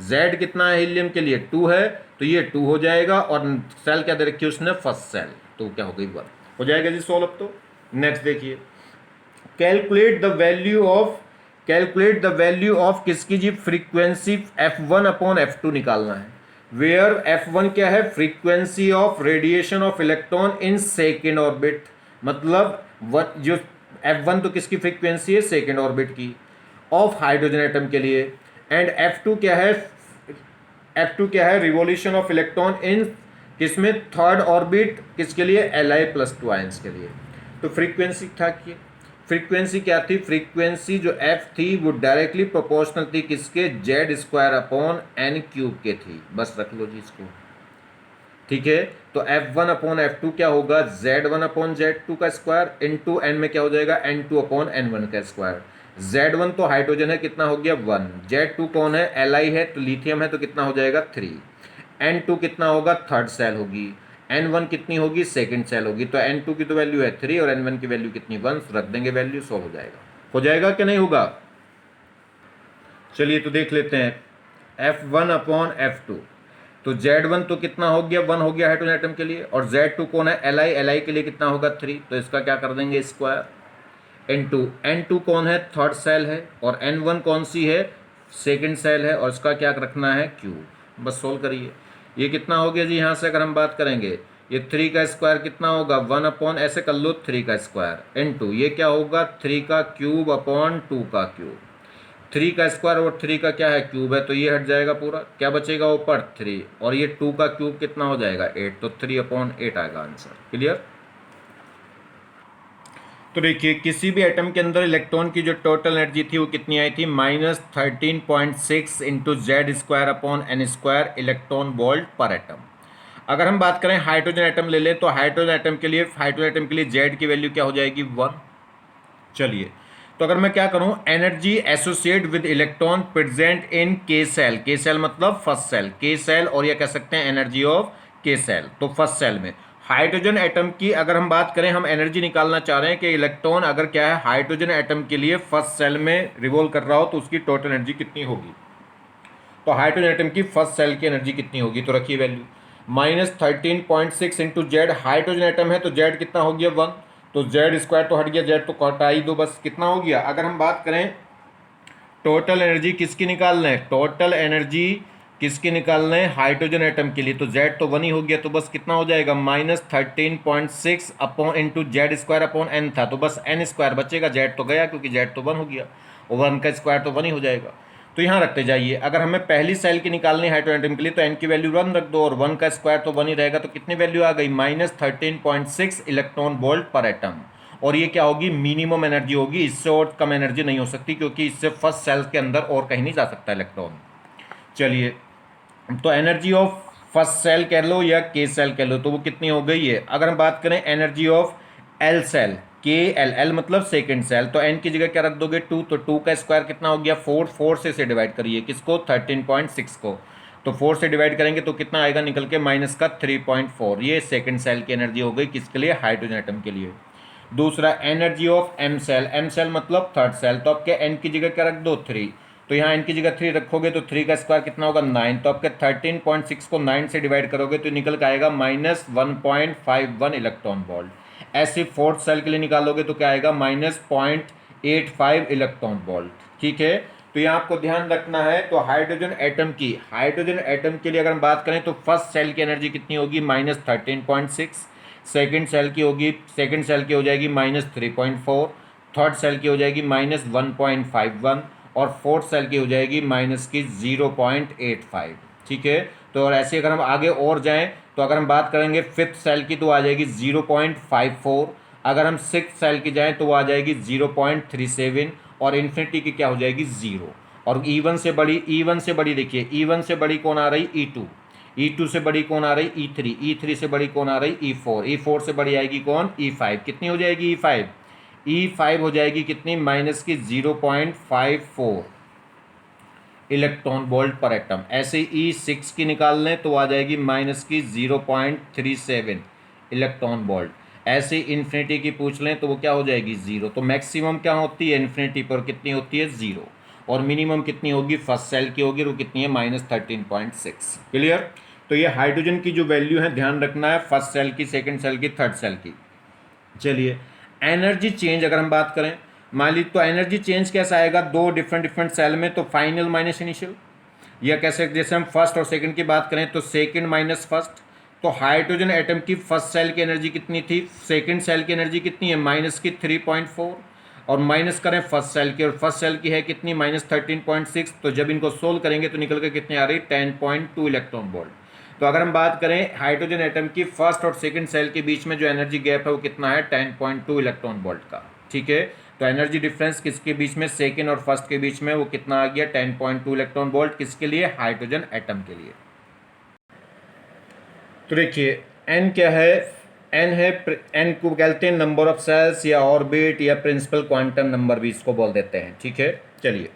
Speaker 1: z कितना है हीलियम के लिए 2 है, तो ये 2 हो जाएगा, और सेल क्या दे रखी है उसने, फर्स्ट सेल, तो क्या हो गई 1 हो जाएगा जी सोल्व। अब तो नेक्स्ट देखिए, कैलकुलेट द वैल्यू ऑफ किसकी जी, फ्रीक्वेंसी f1 अपॉन f2 निकालना है, वेयर f1 क्या है, frequency of radiation of electron in second orbit, मतलब जो f1 तो किसकी फ्रीक्वेंसी है, सेकेंड ऑर्बिट की, ऑफ हाइड्रोजन एटम के लिए, एंड f2 क्या है, रिवोल्यूशन ऑफ इलेक्ट्रॉन इन किसमें, थर्ड ऑर्बिट, किसके लिए, Li+2 आयंस के लिए। तो फ्रीक्वेंसी था कि फ्रीक्वेंसी क्या थी, फ्रीक्वेंसी जो एफ थी वो डायरेक्टली प्रोपोर्शनल थी किसके, Z square upon N cube के थी। बस रख लो जी इसको, ठीक है। तो F1 अपॉन F2 क्या होगा, Z1 अपॉन Z2 का स्क्वायर इंटू एन में क्या हो जाएगा, N2 अपॉन N1 का स्क्वायर। Z1 तो हाइड्रोजन है, कितना हो गया 1। Z2 कौन है, Li है तो लिथियम है, तो कितना हो जाएगा 3। N2 कितना होगा, थर्ड सेल होगी। N1 कितनी होगी, सेकंड सेल होगी। तो N2 की तो वैल्यू है 3 और N1 की वैल्यू कितनी 1, रख देंगे वैल्यू, 100 हो जाएगा कि नहीं होगा। चलिए तो देख लेते हैं F1 अपॉन F2। तो Z1 तो कितना हो गया, 1 हो गया हाइड्रोजन एटम के लिए, और Z2 कौन है, Li के लिए कितना होगा 3। तो इसका क्या कर देंगे स्क्वायर इंटू N2 कौन है, थर्ड सेल है, और N1 कौन सी है, सेकंड सेल है, और इसका क्या रखना है क्यूब। बस सोल्व करिए। ये कितना हो गया जी, यहाँ से अगर हम बात करेंगे ये 3 का स्क्वायर कितना होगा, 1 अपॉन ऐसे कर लो 3 का स्क्वायर इंटू ये क्या होगा 3 का क्यूब अपॉन 2 का क्यूब। 3 का स्क्वायर और 3 का क्या है क्यूब है, तो ये हट जाएगा पूरा, क्या बचेगा ऊपर 3, और ये 2 का क्यूब कितना हो जाएगा 8, तो 3 अपॉन 8 आएगा आंसर। क्लियर। तो देखिए किसी भी एटम के अंदर इलेक्ट्रॉन की जो टोटल एनर्जी थी वो कितनी आई थी, -13.6 into Z square upon N square electron volt पर एटम। अगर हम बात करें हाइड्रोजन एटम ले लें, तो हाइड्रोजन एटम के लिए जेड की वैल्यू क्या हो जाएगी 1। चलिए तो अगर मैं क्या करूं, energy associate with electron present in के सेल मतलब फर्स्ट सेल, के सेल, और ये कह सकते हैं एनर्जी ऑफ के सेल, तो फर्स्ट सेल में हाइड्रोजन एटम की अगर हम बात करें, हम एनर्जी निकालना चाह रहे हैं कि इलेक्ट्रॉन अगर क्या है हाइड्रोजन एटम के लिए फर्स्ट सेल में रिवॉल्व कर रहा हो तो उसकी टोटल एनर्जी कितनी होगी। तो हाइड्रोजन एटम की फर्स्ट सेल की एनर्जी कितनी होगी, तो रखिए value -13.6 into Z, hydrogen atom है तो जेड कितना हो गया 1, तो जेड स्क्वायर तो हट गया, जेड तो हटा ही दो, बस कितना हो गया। अगर हम बात करें टोटल एनर्जी किसकी निकालना है, टोटल एनर्जी किसकी निकालना है, हाइड्रोजन एटम के लिए, तो जेड तो 1 ही हो गया, तो बस कितना हो जाएगा -13.6 upon into Z square upon N था, तो बस एन स्क्वायर बचेगा, जेड तो गया क्योंकि जेड तो 1 हो गया, और 1 का स्क्वायर तो 1 ही हो जाएगा। तो यहाँ रखते जाइए, अगर हमें पहली सेल की निकालनी है हाइड्रोजन एटम के लिए तो एन की वैल्यू 1 रख दो, और 1 का स्क्वायर तो 1 ही रहेगा, तो कितनी वैल्यू आ गई -13.6 इलेक्ट्रॉन वोल्ट पर एटम। और ये क्या होगी, मिनिमम एनर्जी होगी, इससे और कम एनर्जी नहीं हो सकती, क्योंकि इससे फर्स्ट सेल के अंदर और कहीं नहीं जा सकता इलेक्ट्रॉन। चलिए तो एनर्जी ऑफ फर्स्ट सेल कह लो या के सेल कह लो, तो वो कितनी हो गई है। अगर हम बात करें एनर्जी ऑफ एल सेल, के एल, एल मतलब सेकंड सेल, तो एन की जगह क्या रख दोगे 2, तो 2 का स्क्वायर कितना हो गया 4, 4 से इसे डिवाइड करिए किसको 13.6 को, तो 4 से डिवाइड करेंगे तो कितना आएगा निकल के माइनस का 3.4, ये सेकंड सेल की एनर्जी हो गई किसके लिए, हाइड्रोजन एटम के लिए। दूसरा एनर्जी ऑफ एम सेल मतलब थर्ड सेल, तो आपके एन की जगह क्या रख दो 3, तो यहाँ एन की जगह 3 रखोगे तो 3 का स्क्वायर कितना होगा 9, तो आपके 13.6 को 9 से डिवाइड करोगे तो निकल के आएगा -1.51 इलेक्ट्रॉन वोल्ट। ऐसे फोर्थ सेल के लिए निकालोगे तो क्या आएगा -0.85 इलेक्ट्रॉन वोल्ट। ठीक है, तो यहाँ आपको ध्यान रखना है। तो हाइड्रोजन एटम के लिए अगर हम बात करें तो फर्स्ट सेल की एनर्जी कितनी होगी -13.6, सेकंड सेल की हो जाएगी -3.4, थर्ड सेल की हो जाएगी -1.51, और फोर्थ सेल की हो जाएगी -0.85। ठीक है, तो और ऐसे अगर हम आगे और जाएं तो अगर हम बात करेंगे फिफ्थ सेल की तो आ जाएगी 0.54, अगर हम सिक्स सेल की जाएं तो वो आ जाएगी 0.37, और इन्फिनिटी की क्या हो जाएगी 0। और E1 से बड़ी देखिए, E1 से बड़ी कौन आ रही E2, E2 से बड़ी कौन आ रही E3, E3 से बड़ी कौन आ रही E4, E4 से बड़ी आएगी कौन E5, कितनी हो जाएगी E5 हो जाएगी कितनी माइनस की 0.54 इलेक्ट्रॉन वोल्ट पर एटम। ऐसे E6 की निकाल लें तो आ जाएगी माइनस की 0.37 इलेक्ट्रॉन वोल्ट। ऐसे इन्फिनिटी की पूछ लें तो वो क्या हो जाएगी 0। तो मैक्सिमम क्या होती है इन्फिनिटी पर, कितनी होती है 0, और मिनिमम कितनी होगी फर्स्ट सेल की होगी, वो कितनी है -13.6। क्लियर। तो ये हाइड्रोजन की जो वैल्यू है ध्यान रखना है, फर्स्ट सेल की, सेकंड सेल की, थर्ड सेल की। चलिए एनर्जी चेंज अगर हम बात करें, मान लीजिए तो एनर्जी चेंज कैसा आएगा, दो डिफरेंट सेल में, तो फाइनल माइनस इनिशियल, या कैसे जैसे हम फर्स्ट और सेकंड की बात करें तो सेकंड माइनस फर्स्ट। तो हाइड्रोजन एटम की फर्स्ट सेल की एनर्जी कितनी थी, सेकंड सेल की एनर्जी कितनी है -3.4, और माइनस करें फर्स्ट सेल की, और फर्स्ट सेल की है कितनी -13.6, तो जब इनको सोल्व करेंगे तो निकल के कितनी आ रही 10.2 इलेक्ट्रॉन वोल्ट। तो अगर हम बात करें हाइड्रोजन एटम की फर्स्ट और सेकंड सेल के बीच में जो एनर्जी गैप है वो कितना है 10.2 इलेक्ट्रॉन वोल्ट का। ठीक है, तो एनर्जी डिफरेंस किसके बीच में, सेकेंड और फर्स्ट के बीच में, वो कितना आ गया 10.2 इलेक्ट्रॉन वोल्ट, किसके लिए, हाइड्रोजन एटम के लिए। तो देखिए एन क्या है, एन है, एन को कहते हैं नंबर ऑफ सेल्स या ऑर्बिट या प्रिंसिपल क्वांटम नंबर भी इसको बोल देते हैं, ठीक है। चलिए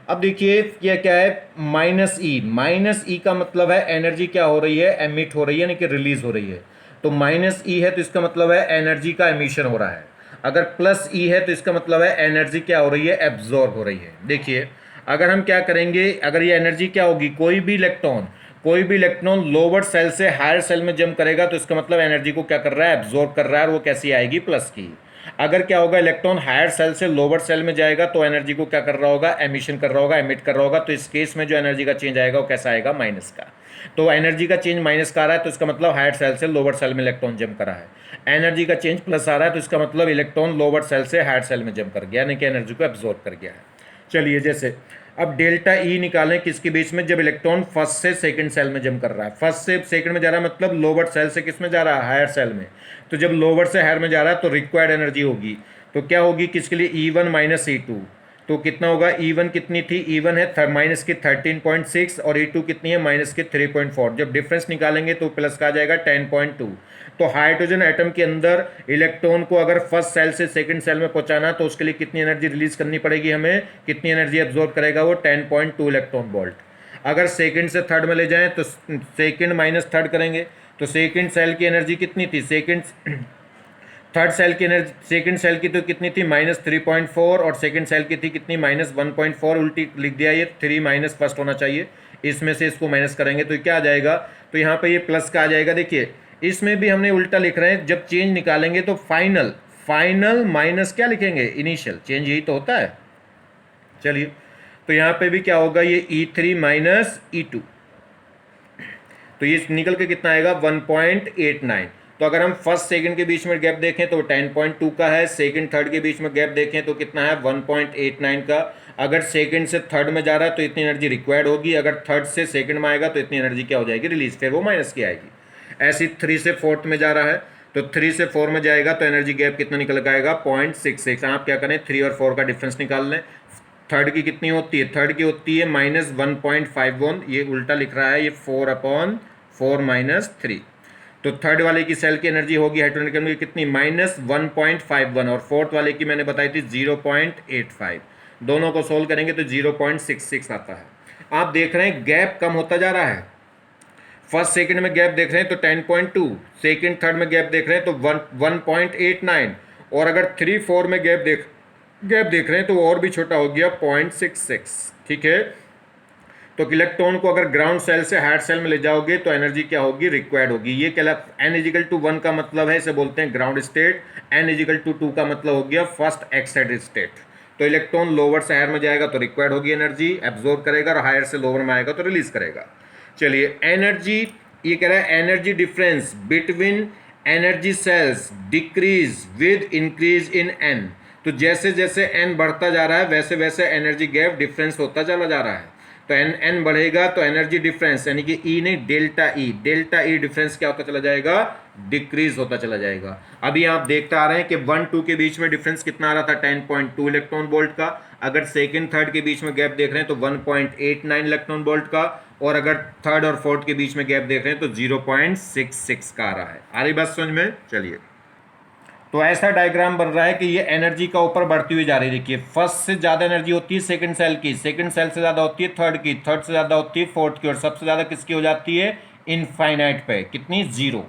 Speaker 1: अब देखिए ये क्या है, माइनस ई का मतलब है एनर्जी क्या हो रही है, एमिट हो रही है, यानी कि रिलीज हो रही है। तो माइनस ई है तो इसका मतलब है एनर्जी का एमिशन हो रहा है। अगर प्लस ई है तो इसका मतलब है एनर्जी क्या हो रही है, एब्जॉर्ब हो रही है। देखिए अगर हम क्या करेंगे, अगर ये एनर्जी क्या होगी, कोई भी इलेक्ट्रॉन लोअर सेल से हायर सेल में जंप करेगा तो इसका मतलब एनर्जी को क्या कर रहा है, एब्जॉर्ब कर रहा है, और वो कैसी आएगी, प्लस की। अगर क्या होगा, इलेक्ट्रॉन हायर सेल से लोअर सेल में जाएगा तो एनर्जी को क्या कर रहा होगा, एमिशन कर रहा होगा, एमिट कर रहा होगा। तो इस केस में जो एनर्जी का चेंज आएगा वो कैसा आएगा, माइनस का। तो एनर्जी का चेंज माइनस का आ रहा है तो इसका मतलब हायर सेल से लोअर सेल में इलेक्ट्रॉन जंप करा है। एनर्जी का चेंज प्लस आ रहा है तो इसका मतलब इलेक्ट्रॉन लोअर सेल से हायर सेल में जंप कर गया, यानी कि एनर्जी को एब्जॉर्ब कर गया है। चलिए जैसे अब डेल्टा ई निकालें किसके बीच में, जब इलेक्ट्रॉन फर्स्ट से सेकंड सेल में जंप कर रहा है। फर्स्ट से सेकंड में जा रहा है मतलब लोअर सेल से किस में जा रहा है, हायर सेल में। तो जब लोअर से हायर में जा रहा है तो रिक्वायर्ड एनर्जी होगी, तो क्या होगी किसके लिए, E1 माइनस E2। तो कितना होगा, E1 कितनी थी, E1 है माइनस की 13.6 और E2 कितनी है, माइनस की 3.4। जब डिफरेंस निकालेंगे तो प्लस का आ जाएगा 10.2। तो हाइड्रोजन एटम के अंदर इलेक्ट्रॉन को अगर फर्स्ट सेल से सेकंड सेल में पहुंचाना तो उसके लिए कितनी एनर्जी रिलीज करनी पड़ेगी हमें, कितनी एनर्जी एब्जॉर्ब करेगा वो, 10.2 इलेक्ट्रॉन वोल्ट। अगर सेकंड से थर्ड में ले जाएं तो सेकंड माइनस थर्ड करेंगे तो सेकंड सेल की एनर्जी कितनी थी, थर्ड सेल की एनर्जी, सेकंड सेल की तो कितनी थी, -3.4, और सेकंड सेल की थी कितनी, -1.4। उल्टी लिख दिया, ये 3 माइनस फर्स्ट होना चाहिए, इसमें से इसको माइनस करेंगे तो क्या आ जाएगा, तो यहाँ पे ये प्लस का आ जाएगा। देखिए इसमें भी हमने उल्टा लिख रहे हैं, जब चेंज निकालेंगे तो फाइनल माइनस क्या लिखेंगे, इनिशियल। चेंज यही तो होता है। चलिए तो यहाँ पे भी क्या होगा, ये E3 माइनस E2, तो ये निकल के कितना आएगा, 1.89। तो अगर हम फर्स्ट सेकंड के बीच में गैप देखें तो 10.2 का है, सेकंड थर्ड के बीच में गैप देखें तो कितना है, 1.89 का। अगर सेकंड से थर्ड में जा रहा है तो इतनी एनर्जी रिक्वायर्ड होगी, अगर थर्ड से सेकंड में आएगा तो इतनी एनर्जी क्या हो जाएगी, रिलीज, फिर वो माइनस की आएगी। ऐसी 3 से 4th में जा रहा है तो 3 से 4 में जाएगा तो एनर्जी गैप कितना निकल के आएगा, 0.66। आप क्या करें, 3 और 4 का डिफरेंस निकाल लें। थर्ड की कितनी होती है, थर्ड की होती है -1.51, ये उल्टा लिख रहा है, ये 4/4 -3। तो थर्ड वाले की सेल की एनर्जी होगी हाइड्रोजन की कितनी, -1.51, और फोर्थ वाले की मैंने बताई थी 0.85। दोनों को सोल्व करेंगे तो 0.66 आता है। आप देख रहे हैं गैप कम होता जा रहा है। फर्स्ट सेकंड में गैप देख रहे हैं तो 10.2, सेकंड थर्ड में गैप देख रहे हैं तो 1.89, और अगर 3 4 में गैप देख रहे हैं तो और भी छोटा हो गया, 0.66। ठीक है, तो इलेक्ट्रॉन को अगर ग्राउंड सेल से हायर सेल में ले जाओगे तो एनर्जी क्या होगी, रिक्वायर्ड होगी। ये क्या, n=1 का मतलब है, इसे बोलते हैं ग्राउंड स्टेट। n=2 का मतलब हो गया फर्स्ट एक्साइटेड स्टेट। तो इलेक्ट्रॉन लोअर से हायर में जाएगा तो रिक्वायर्ड होगी एनर्जी, एब्जॉर्ब करेगा, और हायर से लोअर में आएगा तो रिलीज करेगा। चलिए एनर्जी, ये कह रहा है energy difference between energy shells decrease with increase in N. तो जैसे जैसे एन बढ़ता जा रहा है वैसे वैसे एनर्जी गैप डिफरेंस होता चला जा रहा है। तो एन बढ़ेगा तो एनर्जी डिफरेंस, यानी कि ई नहीं, डेल्टा ई डिफरेंस क्या होता चला जाएगा, डिक्रीज होता चला जाएगा। अभी आप देखते आ रहे हैं कि 1-2 के बीच में डिफरेंस कितना आ रहा था, 10.2 इलेक्ट्रॉन वोल्ट का। अगर सेकंड थर्ड के बीच में गैप देख रहे हैं तो 1.89 इलेक्ट्रॉन वोल्ट का, और अगर थर्ड और फोर्थ के बीच में गैप देख रहे हैं तो 0.66 का आ रहा है। आ रही बात समझ में। चलिए तो ऐसा डायग्राम बन रहा है कि ये एनर्जी का ऊपर बढ़ती हुई जा रही है। देखिए फर्स्ट से ज़्यादा एनर्जी होती है सेकंड सेल की, सेकंड सेल से ज़्यादा होती है थर्ड की, थर्ड से ज़्यादा होती है फोर्थ की, और सबसे ज़्यादा किसकी हो जाती है, इनफाइनाइट पे, कितनी, 0।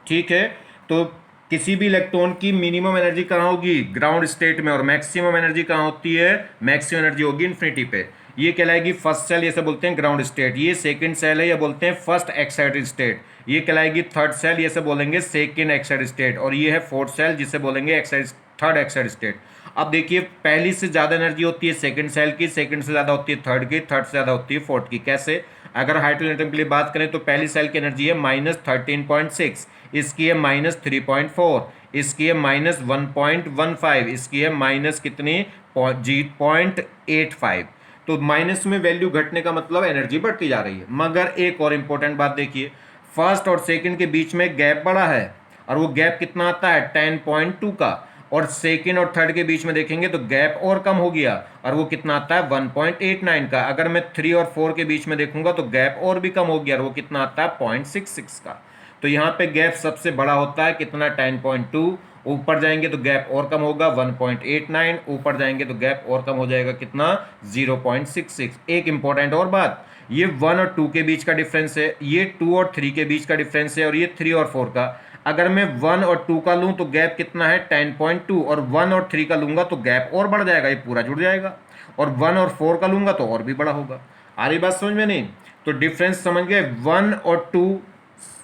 Speaker 1: ठीक है, तो किसी भी इलेक्ट्रॉन की मिनिमम एनर्जी कहाँ होगी, ग्राउंड स्टेट में, और मैक्सिमम एनर्जी कहाँ होती है, मैक्सिमम एनर्जी होगी इन्फिनिटी पे। ये कहलाएगी फर्स्ट सेल, ये सब बोलते हैं ग्राउंड स्टेट। ये सेकंड सेल है, ये बोलते हैं फर्स्ट एक्साइटेड स्टेट। ये कहलाएगी थर्ड सेल, ये सब बोलेंगे सेकंड एक्साइटेड स्टेट। और ये है फोर्थ सेल, जिसे बोलेंगे थर्ड एक्साइटेड स्टेट। अब देखिए पहली से ज़्यादा एनर्जी होती है सेकंड सेल की, सेकंड से ज़्यादा होती है थर्ड की, थर्ड से ज़्यादा होती है फोर्थ की। कैसे, अगर हाइड्रोजन एटम के लिए बात करें तो पहली सेल की एनर्जी है -13.6, इसकी है -3.4, इसकी है -1.15, इसकी है माइनस कितनी, 0.85। तो माइनस में वैल्यू घटने का मतलब एनर्जी बढ़ती जा रही है। मगर एक और इंपॉर्टेंट बात देखिए, फर्स्ट और सेकंड के बीच में गैप बड़ा है, और वो गैप कितना आता है, 10.2 का, और सेकंड और थर्ड के बीच में देखेंगे तो गैप और कम हो गया, और वो कितना आता है 1.89 का। अगर मैं 3 और 4 के बीच में देखूंगा तो गैप और भी कम हो गया, और वो कितना आता है 0.66 का। तो यहाँ पे गैप सबसे बड़ा होता है कितना 10.2, ऊपर जाएंगे तो गैप और कम होगा 1.89, ऊपर जाएंगे तो गैप और कम हो जाएगा कितना 0.66। एक इंपॉर्टेंट और बात, ये 1 और 2 के बीच का डिफरेंस है, ये 2 और 3 के बीच का डिफरेंस है, और ये 3 और 4 का। अगर मैं 1 और 2 का लूं तो गैप कितना है 10.2, और 1 और 3 का लूंगा तो गैप और बढ़ जाएगा, ये पूरा जुड़ जाएगा, और 1 और 4 का लूंगा तो और भी बड़ा होगा। आ रही बात समझ में नहीं? तो डिफरेंस समझ गए, 1 और 2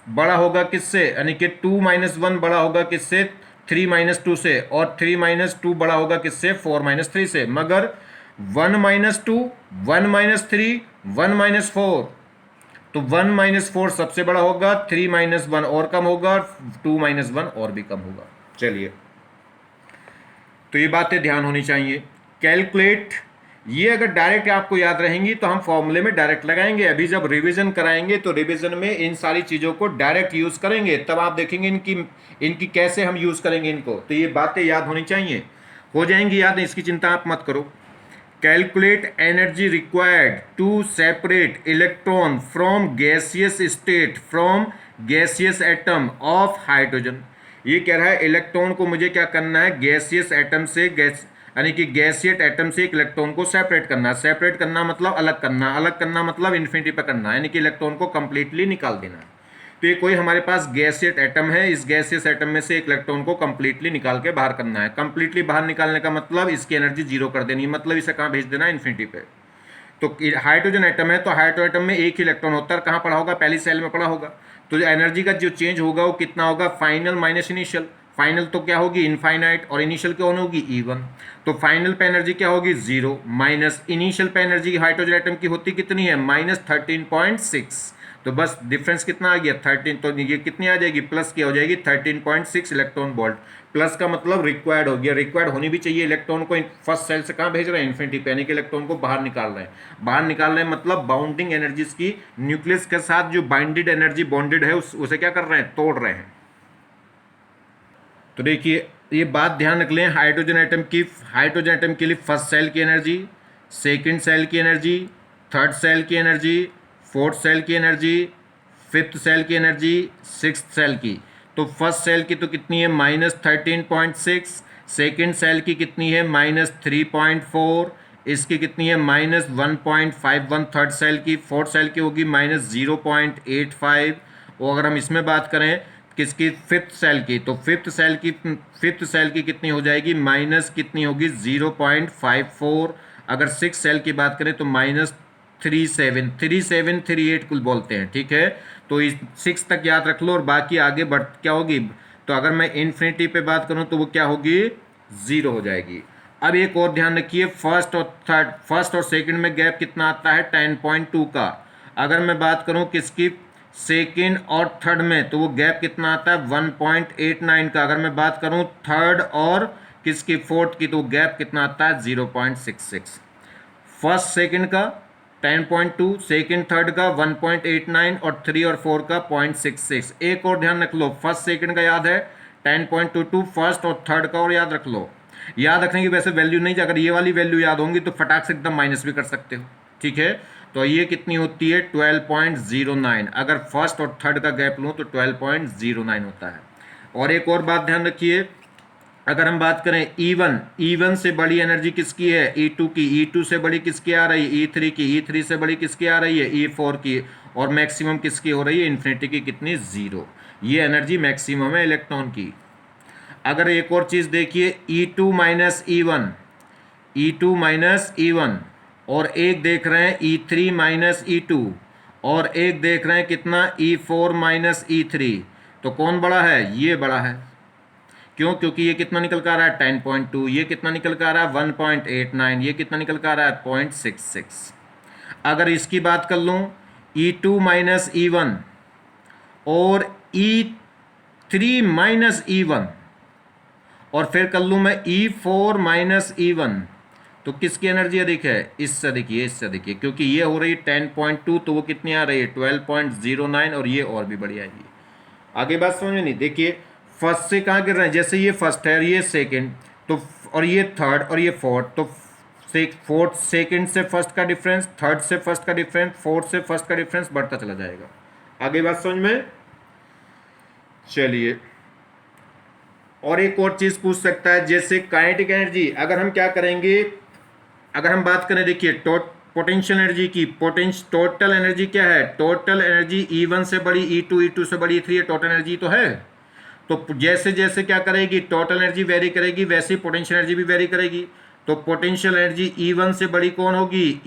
Speaker 1: बड़ा होगा किससे, यानी कि 2 माइनस 1 बड़ा होगा किससे 3 माइनस 2 से, और 3 माइनस 2 बड़ा होगा किससे 4 माइनस 3 से। मगर 1 माइनस 2, 1 माइनस 3, 1 माइनस 4, तो 1 माइनस 4 सबसे बड़ा होगा, 3 माइनस 1 और कम होगा, 2 माइनस 1 और भी कम होगा। चलिए, तो ये बातें ध्यान होनी चाहिए। कैलकुलेट, ये अगर डायरेक्ट आपको याद रहेंगी तो हम फॉर्मूले में डायरेक्ट लगाएंगे, अभी जब रिवीजन कराएंगे तो रिवीजन में इन सारी चीज़ों को डायरेक्ट यूज करेंगे, तब आप देखेंगे इनकी कैसे हम यूज करेंगे इनको। तो ये बातें याद होनी चाहिए, हो जाएंगी याद, इसकी चिंता आप मत करो। Calculate energy required to separate electron from gaseous state from gaseous atom of hydrogen. ये कह रहा है इलेक्ट्रॉन को मुझे क्या करना है, गैसियस एटम से गैस, यानी कि गैसियट एटम से एक इलेक्ट्रॉन को सेपरेट करना। सेपरेट करना मतलब अलग करना, अलग करना मतलब इन्फिनिटी पर करना, यानी कि इलेक्ट्रॉन को कंप्लीटली निकाल देना। तो ये कोई हमारे पास गैसियट एटम है, इस गैसियस एटम में से एक इलेक्ट्रॉन को कंप्लीटली निकाल के बाहर करना है। कंप्लीटली बाहर निकालने का मतलब इसकी एनर्जी जीरो कर देनी, मतलब इसे कहाँ भेज देना, इन्फिनिटी पे। तो हाइड्रोजन एटम है, तो हाइड्रोजन एटम में एक ही इलेक्ट्रॉन होता है, कहाँ पड़ा होगा, पहली सेल में पड़ा होगा। तो एनर्जी का जो चेंज होगा वो कितना होगा, फाइनल माइनस इनिशियल। फाइनल तो क्या होगी, इनफाइनाइट, और इनिशियल क्या होगी, E1। तो फाइनल पे एनर्जी क्या होगी, 0, माइनस इनिशियल पे एनर्जी हाइड्रोजन एटम की होती कितनी है, माइनस 13.6। तो बस डिफरेंस कितना आ गया 13, तो ये कितनी आ जाएगी, प्लस की हो जाएगी 13.6 इलेक्ट्रॉन वोल्ट। प्लस का मतलब रिक्वायर्ड हो गया, रिक्वायर्ड होनी भी चाहिए। इलेक्ट्रॉन को फर्स्ट सेल से कहाँ भेज रहे हैं, इन्फिनिटी पे, यानी कि इलेक्ट्रॉन को बाहर निकाल रहे हैं। बाहर निकाल रहे हैं मतलब बाउंडिंग एनर्जीज की, न्यूक्लियस के साथ जो बाइंडेड एनर्जी बॉन्डेड है उसे क्या कर रहे हैं, तोड़ रहे हैं। तो देखिए ये बात ध्यान रख लें, हाइड्रोजन एटम के लिए फर्स्ट सेल की एनर्जी, सेकंड सेल की एनर्जी, थर्ड सेल की एनर्जी, फोर्थ सेल की एनर्जी, फिफ्थ सेल की एनर्जी, सिक्स्थ सेल की। तो फर्स्ट सेल की तो कितनी है, -13.6, सेकंड सेल की कितनी है, -3.4, इसकी कितनी है, -1.51 थर्ड सेल की, फोर्थ सेल की होगी -0.85। और अगर हम इसमें बात करें किसकी, फिफ्थ सेल की, तो फिफ्थ सेल की कितनी हो जाएगी, माइनस कितनी होगी 0.54। अगर सिक्स सेल की बात करें तो -3738 कुल बोलते हैं, ठीक है। तो इस 6 तक याद रख लो, और बाकी आगे बढ़ क्या होगी, तो अगर मैं इन्फिनिटी पे बात करूं तो वो क्या होगी, 0 हो जाएगी। अब एक और ध्यान रखिए, फर्स्ट और सेकंड में गैप कितना आता है, 10.2 का। अगर मैं बात करूं किसकी, सेकंड और थर्ड में, तो वो गैप कितना आता है 1.89 का। अगर मैं बात करूं थर्ड और किसकी, फोर्थ की, तो गैप कितना आता है 0.66। फर्स्ट सेकंड का 10.2, सेकंड थर्ड का 1.89, और 3 और 4 का 0.66। एक और ध्यान रख लो, फर्स्ट सेकंड का याद है 10.22, फर्स्ट और थर्ड का और याद रख लो। याद रखने की वैसे वैल्यू नहीं, अगर ये वाली वैल्यू याद होंगी तो फटाक से एकदम माइनस भी कर सकते हो, ठीक है। तो ये कितनी होती है 12.09। अगर फर्स्ट और थर्ड का गैप लूँ तो 12.09 होता है। और एक और बात ध्यान रखिए, अगर हम बात करें E1 से बड़ी एनर्जी किसकी है, E2 की, E2 से बड़ी किसकी आ रही है, E3 की, E3 से बड़ी किसकी आ रही है, E4 की, और मैक्सिमम किसकी हो रही है, इन्फिनिटी की, कितनी, 0। ये एनर्जी मैक्सिमम है इलेक्ट्रॉन की। अगर एक और चीज़ देखिए, E2 माइनस E1, और एक देख रहे हैं E3 माइनस E2, और एक देख रहे हैं कितना, E4 माइनस E3। तो कौन बड़ा है, ये बड़ा है। क्यों, क्योंकि ये कितना निकल कर आ रहा है 10.2, ये कितना निकल कर आ रहा है 1.89, ये कितना निकल कर आ रहा है 0.66। अगर इसकी बात कर लूँ, E2 माइनस E1 और E3 माइनस E1, और फिर कर लूँ मैं E4 माइनस E1, तो किसकी एनर्जी अधिक है, इससे अधिक, ये इससे अधिक है, क्योंकि ये हो रही है 10.2, तो वो कितनी आ रही है 12.09, और ये और भी बढ़िया है। आगे बात समझ में नहीं, देखिए फर्स्ट से कहाँ गिर रहे हैं, जैसे ये फर्स्ट है और ये सेकंड, तो और ये थर्ड और ये फोर्थ, तो फोर्थ सेकंड से फर्स्ट का डिफरेंस, थर्ड से फर्स्ट का डिफरेंस, फोर्थ से फर्स्ट का डिफरेंस बढ़ता चला जाएगा। आगे बात समझ में? चलिए, और एक और चीज पूछ सकता है, जैसे काइनेटिक एनर्जी, अगर हम क्या करेंगे, अगर हम बात करें, देखिए पोटेंशियल एनर्जी की, टोटल एनर्जी क्या है, टोटल एनर्जी E1 से बड़ी, E2 से बड़ी, E3 टोटल एनर्जी तो है। तो जैसे जैसे क्या करेगी, टोटल एनर्जी वेरी करेगी, वैसे ही पोटेंशियल एनर्जी भी वेरी करेगी। तो पोटेंशियल एनर्जी E1 से बड़ी कौन होगी,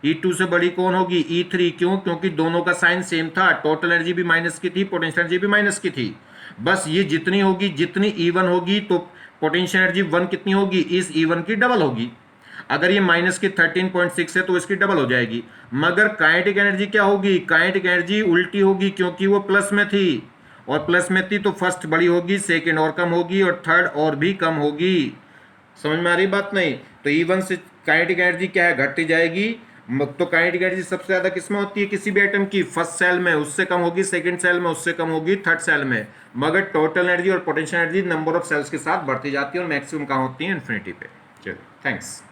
Speaker 1: E2 से बड़ी कौन होगी, E3। क्यों? क्योंकि दोनों का साइन सेम था, टोटल एनर्जी भी माइनस की थी, पोटेंशियल एनर्जी भी माइनस की थी। बस ये जितनी होगी, जितनी E1 होगी, तो पोटेंशियल एनर्जी 1 कितनी होगी, इस E1 की डबल होगी। अगर ये माइनस की 13.6 है तो इसकी डबल हो जाएगी। मगर काइनेटिक एनर्जी क्या होगी, काइनेटिक एनर्जी उल्टी होगी, क्योंकि वो प्लस में थी, और प्लस में थी तो फर्स्ट बड़ी होगी, सेकंड और कम होगी, और थर्ड और भी कम होगी। समझ में आ रही बात? नहीं तो E1 से काइनेटिक एनर्जी क्या है, घटती जाएगी। तो काइनेटिक एनर्जी सबसे ज्यादा किसमें होती है, किसी भी एटम की, फर्स्ट सेल में, उससे कम होगी सेकंड सेल में, उससे कम होगी थर्ड सेल में। मगर टोटल एनर्जी और potential energy number of shells के साथ बढ़ती जाती है, और मैक्सिमम कहाँ होती है, इन्फिनिटी पे। चलिए, थैंक्स।